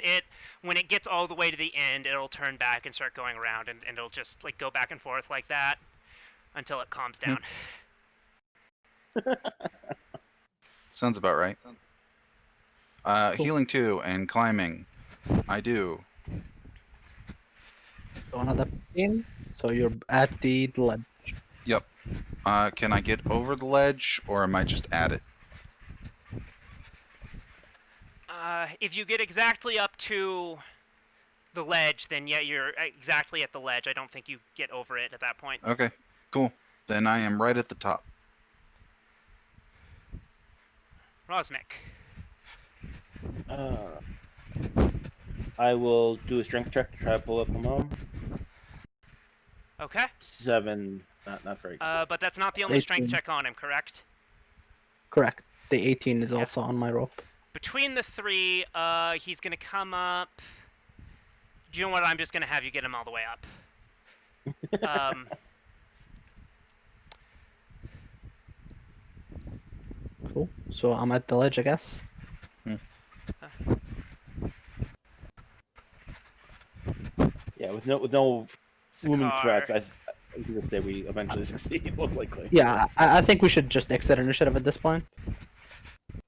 When it gets all the way to the end, it'll turn back and start going around, and it'll just like go back and forth like that until it calms down. Sounds about right. Healing 2 and climbing. I do. So another 15. So you're at the ledge. Yep. Can I get over the ledge, or am I just at it? If you get exactly up to the ledge, then yeah, you're exactly at the ledge. I don't think you get over it at that point. Okay, cool. Then I am right at the top. Rosmic. I will do a strength check to try to pull up the mom. Okay. 7, not very good. But that's not the only strength 18. check on him, correct? Correct. The 18 is also on my rope. Between the three, he's gonna come up. Do you know what? I'm just gonna have you get him all the way up. Cool. So I'm at the ledge, I guess. Yeah, with no looming Sakar. threats, I would say we eventually succeed, most likely. Yeah, I think we should just exit initiative at this point.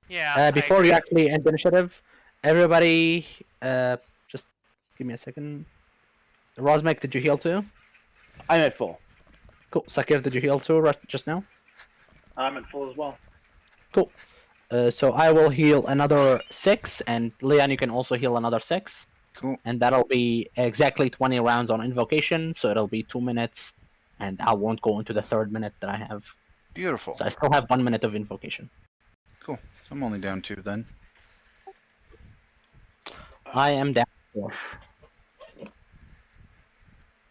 Yeah. Before you actually end initiative, everybody, just give me a second. Rosmek, did you heal too? I'm at full. Cool. Sakir, did you heal too just now? I'm at full as well. Cool. So I will heal another 6, and Leon, you can also heal another 6. Cool. And that'll be exactly 20 rounds on Invocation, so it'll be 2 minutes, and I won't go into the 3rd minute that I have. Beautiful. So I still have 1 minute of Invocation. Cool. I'm only down 2 then. I am down 4.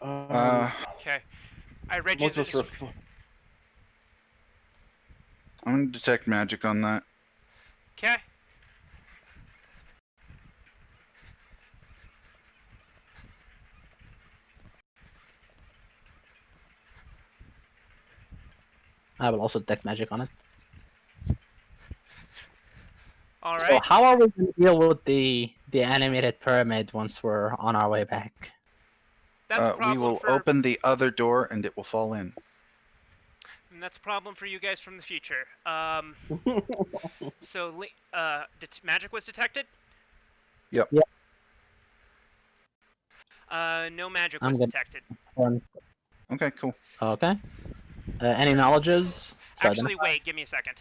Okay. I read you. Most of us were. I'm gonna detect magic on that. Okay. I will also detect magic on it. All So right. how are we going to deal with the animated pyramid once we're on our way back? That's a problem we will for, open the other door and it will fall in. and that's a problem for you guys from the future. So, magic was detected? Yep. Yep. No magic I'm was gonna- detected. Okay, cool. Okay. Any knowledges? Actually, wait, give me a second.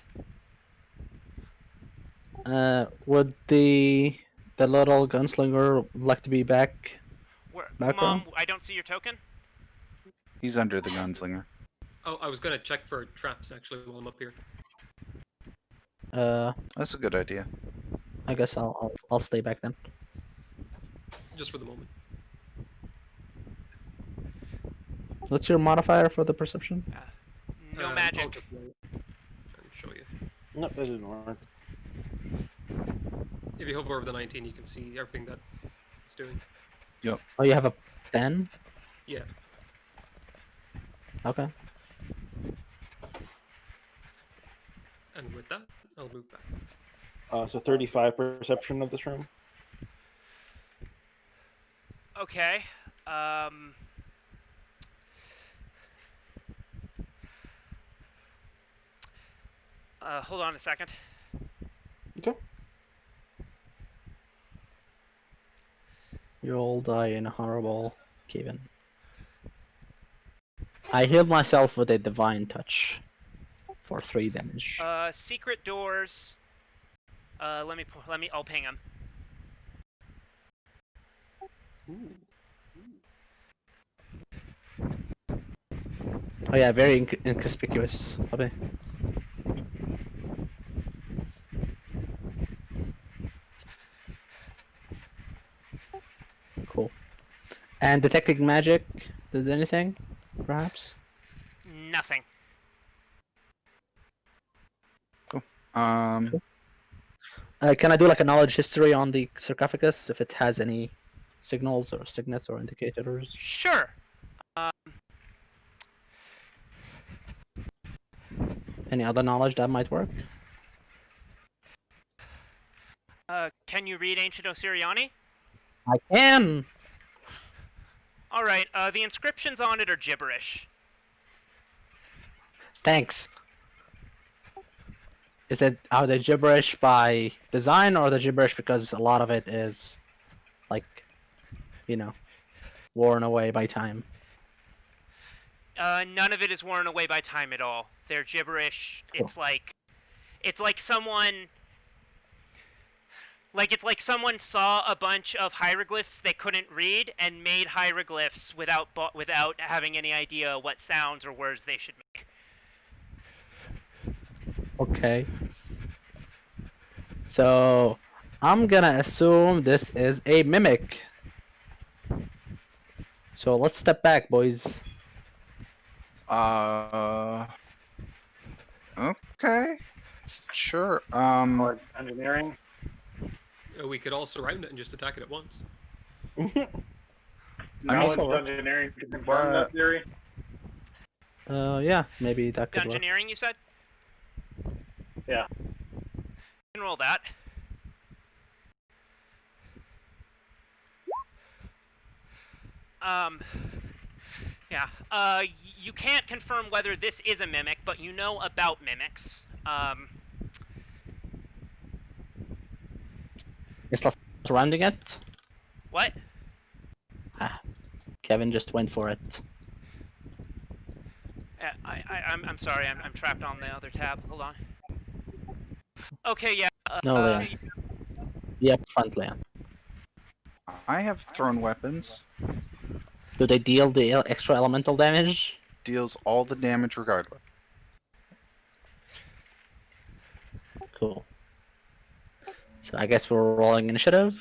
Would the little gunslinger like to be back? Mom, Background? I don't see your token. He's under the gunslinger. Oh, I was gonna check for traps actually while I'm up here. That's a good idea. I guess I'll stay back then. Just for the moment. What's your modifier for the perception? No I'll magic. just roll and show you. No, that didn't work. If you hover over the 19, you can see everything that it's doing. Oh, you have a 10? Yeah. Okay. And with that, I'll move back. So 35 perception of this room. Okay. Hold on a second. Okay. You'll die in a horrible cave-in. I healed myself with a divine touch for 3 damage. Secret doors. Let me. I'll ping him. Ooh. Oh yeah, very inconspicuous. Okay. Cool. And detecting magic, does anything? Perhaps? Nothing. Um, Can I do like a knowledge history on the sarcophagus if it has any signals or signets or indicators? Sure. Any other knowledge that might work? Can you read Ancient Osiriani? I can. Alright, the inscriptions on it are gibberish. Thanks. Are they gibberish by design, or are they gibberish because a lot of it is, like, worn away by time? None of it is worn away by time at all. They're gibberish. Cool. It's like someone saw a bunch of hieroglyphs they couldn't read and made hieroglyphs without having any idea what sounds or words they should make. Okay. So, I'm gonna assume this is a mimic. So let's step back, boys. Okay. Sure. Or engineering. We could all surround it and just attack it at once. Knowledge mean- engineering to confirm that theory. Yeah, maybe that could work. Dungeoneering, you said? Yeah. You can roll that. Yeah. You can't confirm whether this is a mimic, but you know about mimics. Is that surrounding it? What? Kevin just went for it. I'm sorry. I'm trapped on the other tab. Hold on. Okay. Yeah. No, Leon. Yep, front Leon. I have thrown weapons. Do they deal the extra elemental damage? Deals all the damage regardless. Cool. So I guess we're rolling initiative.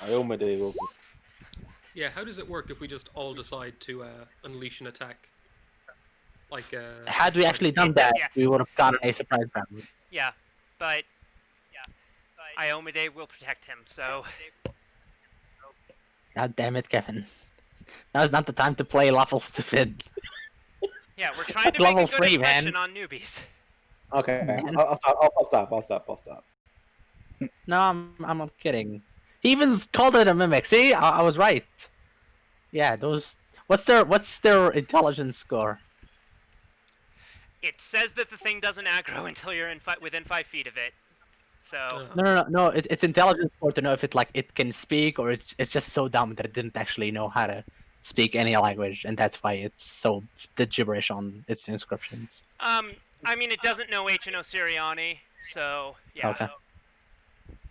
Iomade will. Yeah, how does it work if we just all decide to unleash an attack? Like, Had we actually done that, Yeah. we would have gotten a surprise round. Yeah. But Iomade will protect him. So. God damn it, Kevin. Now's not the time to play lawful stupid. Yeah, we're trying to Level make a good 3, impression man. on newbies. Okay, Man. I'll stop. No, I'm not kidding. He even called it a mimic. See, I was right. Yeah, those. What's their intelligence score? It says that the thing doesn't aggro until you're within 5 feet of it. So. No. It's intelligence score to know if it can speak, or it's just so dumb that it didn't actually know how to speak any language, and that's why it's so the gibberish on its inscriptions. I mean, it doesn't know Ancient Osiriani, so yeah. Okay.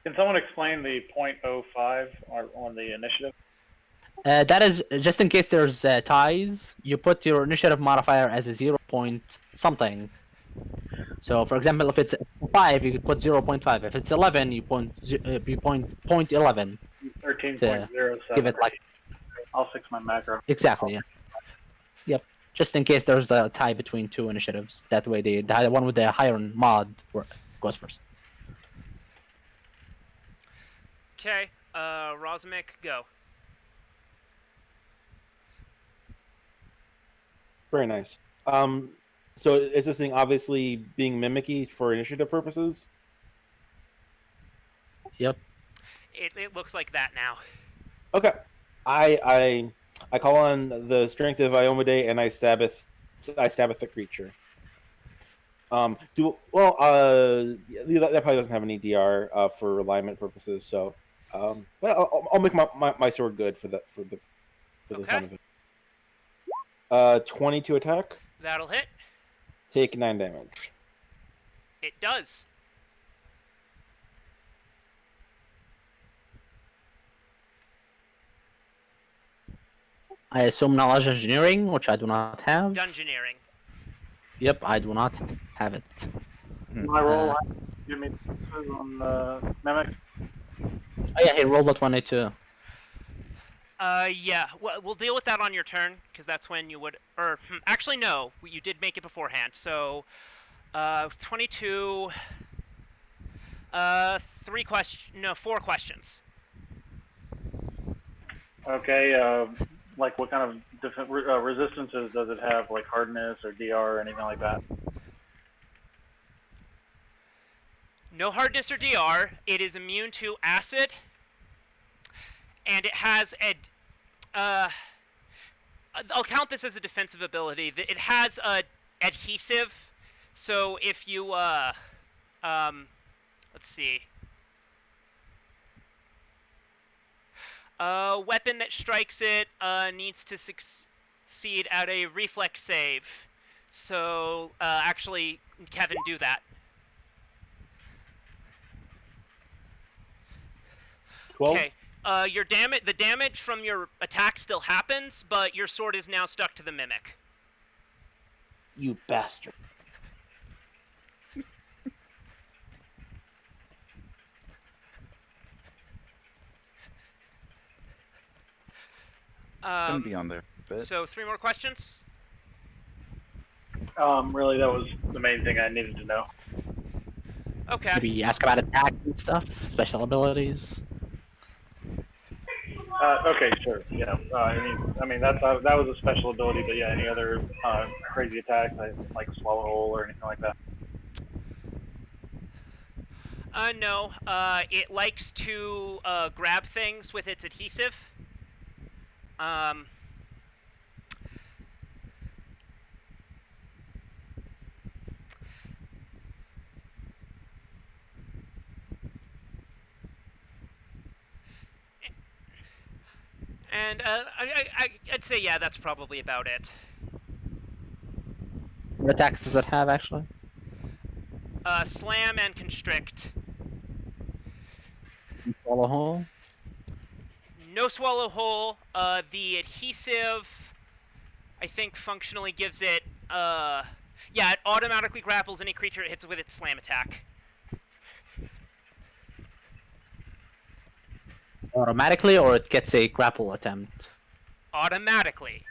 Can someone explain the .05 on the initiative? That is just in case there's ties. You put your initiative modifier as a 0 point something. So, for example, if it's 5, you could put 0.5. If it's 11, you point 0.11. 13.07. Give it like I'll fix my macro. exactly. Yeah. Yep. Just in case there's a tie between two initiatives. That way, the one with the higher mod goes first. Okay, Rosmic, go. Very nice. So is this thing obviously being mimicky for initiative purposes? Yep. It looks like that now. Okay. I call on the strength of Iomade and I stab at the creature. That probably doesn't have any DR for alignment purposes, so I'll make my sword good for the Okay. fun of it. 22 attack. That'll hit. Take 9 damage. It does. I assume knowledge engineering, which I do not have. Dungeoneering. Yep, I do not have it. My roll, give me on the mimic. Oh yeah, he rolled a 22. Yeah, we'll deal with that on your turn, because that's when you would, actually no, you did make it beforehand, so, 22, 4 questions. Okay, like what kind of resistances does it have, like hardness or DR or anything like that? No hardness or DR. It is immune to acid, and it has a. I'll count this as a defensive ability. It has a adhesive, so if you let's see. A weapon that strikes it needs to succeed at a reflex save. So actually, Kevin, do that. 12? Okay. The damage from your attack still happens, but your sword is now stuck to the mimic. You bastard. Couldn't be on there. But So 3 more questions. Really, that was the main thing I needed to know. Okay. Maybe ask about attacks and stuff, special abilities. Okay, sure. Yeah. I mean that was a special ability, but yeah, any other crazy attacks, like swallow hole or anything like that. No. It likes to grab things with its adhesive. And I'd say, yeah, that's probably about it. What attacks does it have, actually? Slam and constrict. Swallow hole? No swallow hole. The adhesive, I think, functionally gives it, yeah, it automatically grapples any creature it hits with its slam attack. Automatically, or it gets a grapple attempt? Automatically.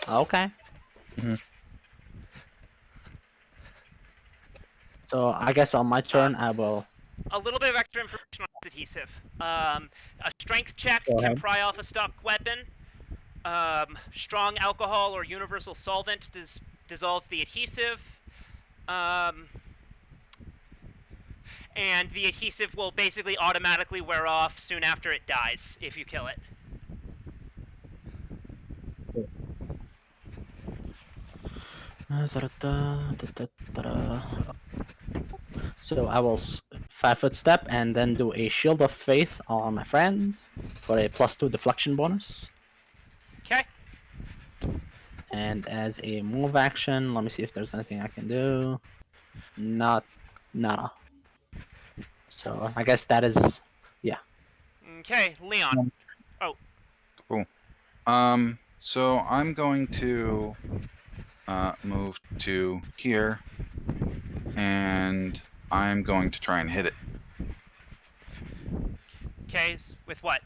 Okay. Mhm. So I guess on my turn, I will. A little bit of extra information on its adhesive. A strength check Go can ahead. pry off a stock weapon. Strong alcohol or universal solvent dissolves the adhesive. And the adhesive will basically automatically wear off soon after it dies if you kill it. So I will 5-foot step and then do a shield of faith on my friend for a +2 deflection bonus. Okay. And as a move action, let me see if there's anything I can do. Nada. So I guess that is, yeah. Okay, Leon. So I'm going to move to here, and I'm going to try and hit it. Okay, with what?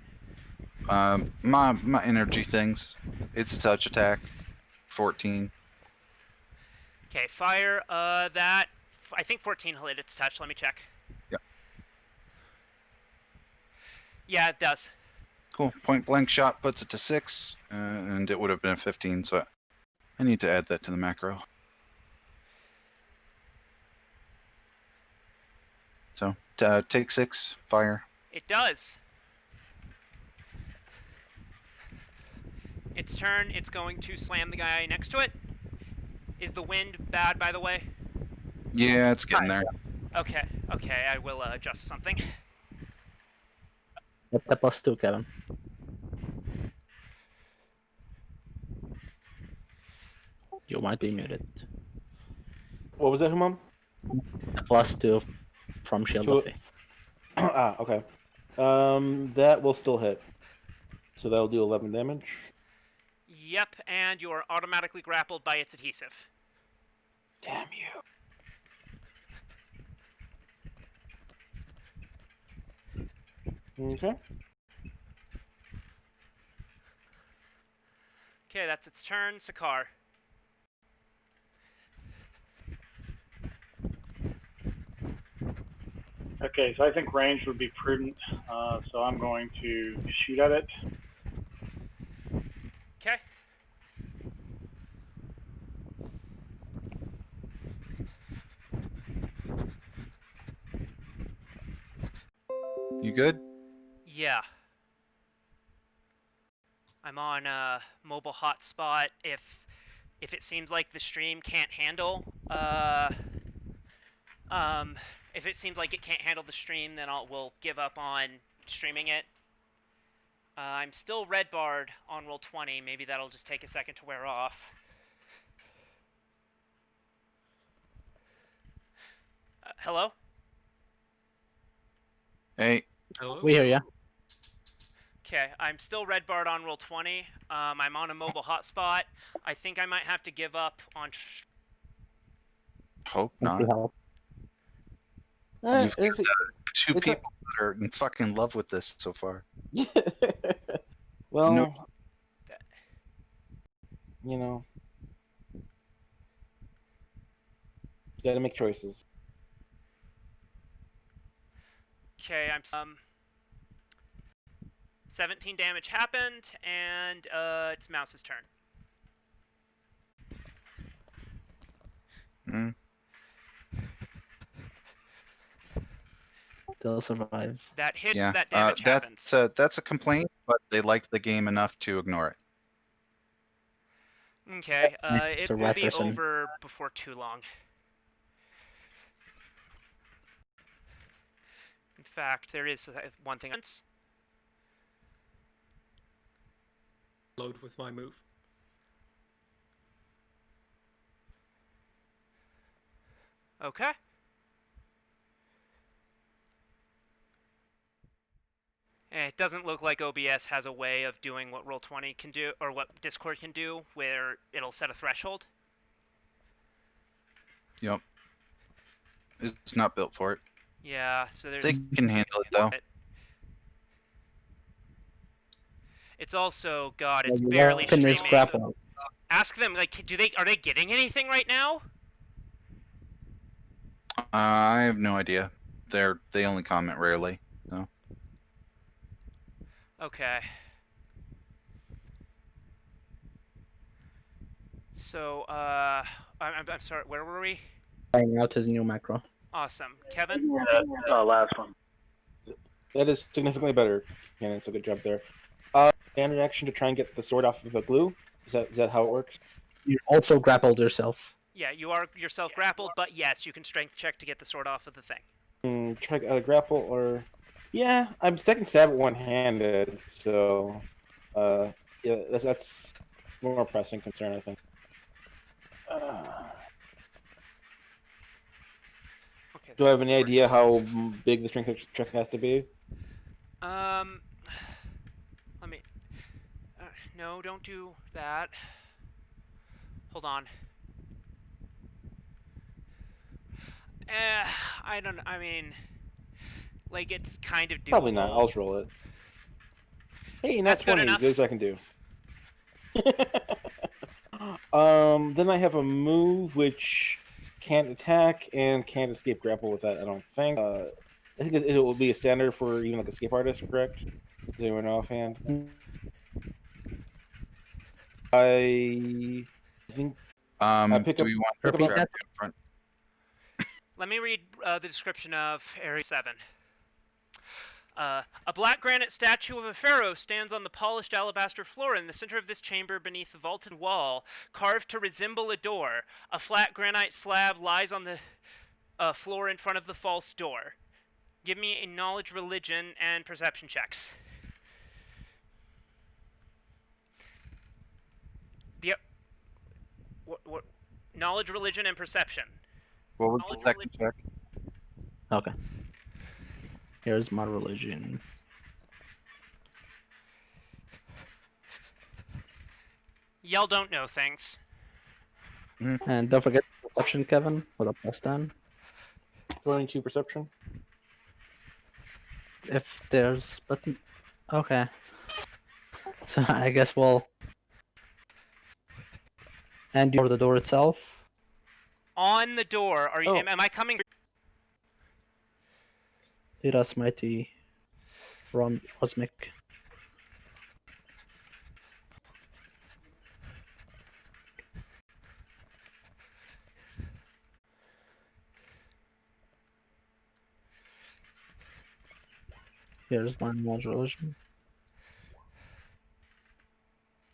My energy things. It's a touch attack. 14. Okay, fire. That I think 14 will hit its touch. Let me check. Yep. Yeah, it does. Cool. Point blank shot puts it to 6, and it would have been 15. So I need to add that to the macro. So take 6 fire. It does. Its turn. It's going to slam the guy next to it. Is the wind bad, by the way? Yeah, it's getting there. Okay. Okay, I will adjust something. That's the +2, Kevin. You might be muted. What was that, Humam? A +2 from shield To- of faith. Okay. That will still hit. So that'll do 11 damage. Yep, and you are automatically grappled by its adhesive. Damn you. Okay. Okay, that's its turn. Sakar. Okay, so I think range would be prudent. So I'm going to shoot at it. Okay. You good? Yeah. I'm on a mobile hotspot. If it seems like the stream can't handle, if it seems like it can't handle the stream, then we'll give up on streaming it. I'm still red barred on roll 20. Maybe that'll just take a second to wear off. Hello? Hey, Hello? We hear ya. Okay, I'm still red barred on roll 20. I'm on a mobile hotspot. I think I might have to give up on. hope Thank you, not. help. You've If got two it's a- people that are in fucking love with this so far. well, No. you know, you got to make choices. Okay, I'm 17 damage happened, and it's Mouse's turn. Mm. They'll survive. That hits. Yeah, That damage happens. that's a complaint, but they liked the game enough to ignore it. Okay, It's it a will rat be person. over before too long. In fact, there is one thing. Load with my move. Okay. It doesn't look like OBS has a way of doing what Roll20 can do, or what Discord can do, where it'll set a threshold. Yep. It's not built for it. Yeah, so there's. They can handle it though. It's also, God, Yeah, it's your barely weapon is streaming. grapple. Ask them, like, are they getting anything right now? I have no idea. They only comment rarely. So. Okay. So, I'm sorry, where were we? Trying out his new macro. Awesome. Kevin? Last one. That is significantly better, Cannon. So good job there. Standard action to try and get the sword off of the glue. Is that how it works? You also grappled yourself. Yeah, you are yourself grappled, but yes, you can strength check to get the sword off of the thing. Try a grapple or yeah, I'm second stab at one-handed, so yeah, that's more pressing concern, I think. Okay, Do I have any this idea works. how big the strength check has to be? Let me. No, don't do that. Hold on. I don't. I mean, like it's kind of doable. Probably not. I'll just roll it. Hey, That's not good 20. enough. Good as I can do. Then I have a move which can't attack and can't escape grapple with that. I don't think. I think it will be a standard for even like escape artist, correct? Does anyone know offhand? I think pick Do up- we want pick to up- grab you in front? Let me read the description of Area 7. A black granite statue of a pharaoh stands on the polished alabaster floor in the center of this chamber beneath the vaulted wall, carved to resemble a door. A flat granite slab lies on the floor in front of the false door. Give me a knowledge, religion, and perception checks. What knowledge, religion, and perception. What was Knowledge, the second check? Okay. Here's my religion. Y'all don't know things. And don't forget perception, Kevin, with a +10. 22 perception. If there's button. Okay. So I guess we'll. And for the door itself. On the door, are you? Oh. Am I coming? Lead us, mighty Rosmic. Here's my knowledge religion.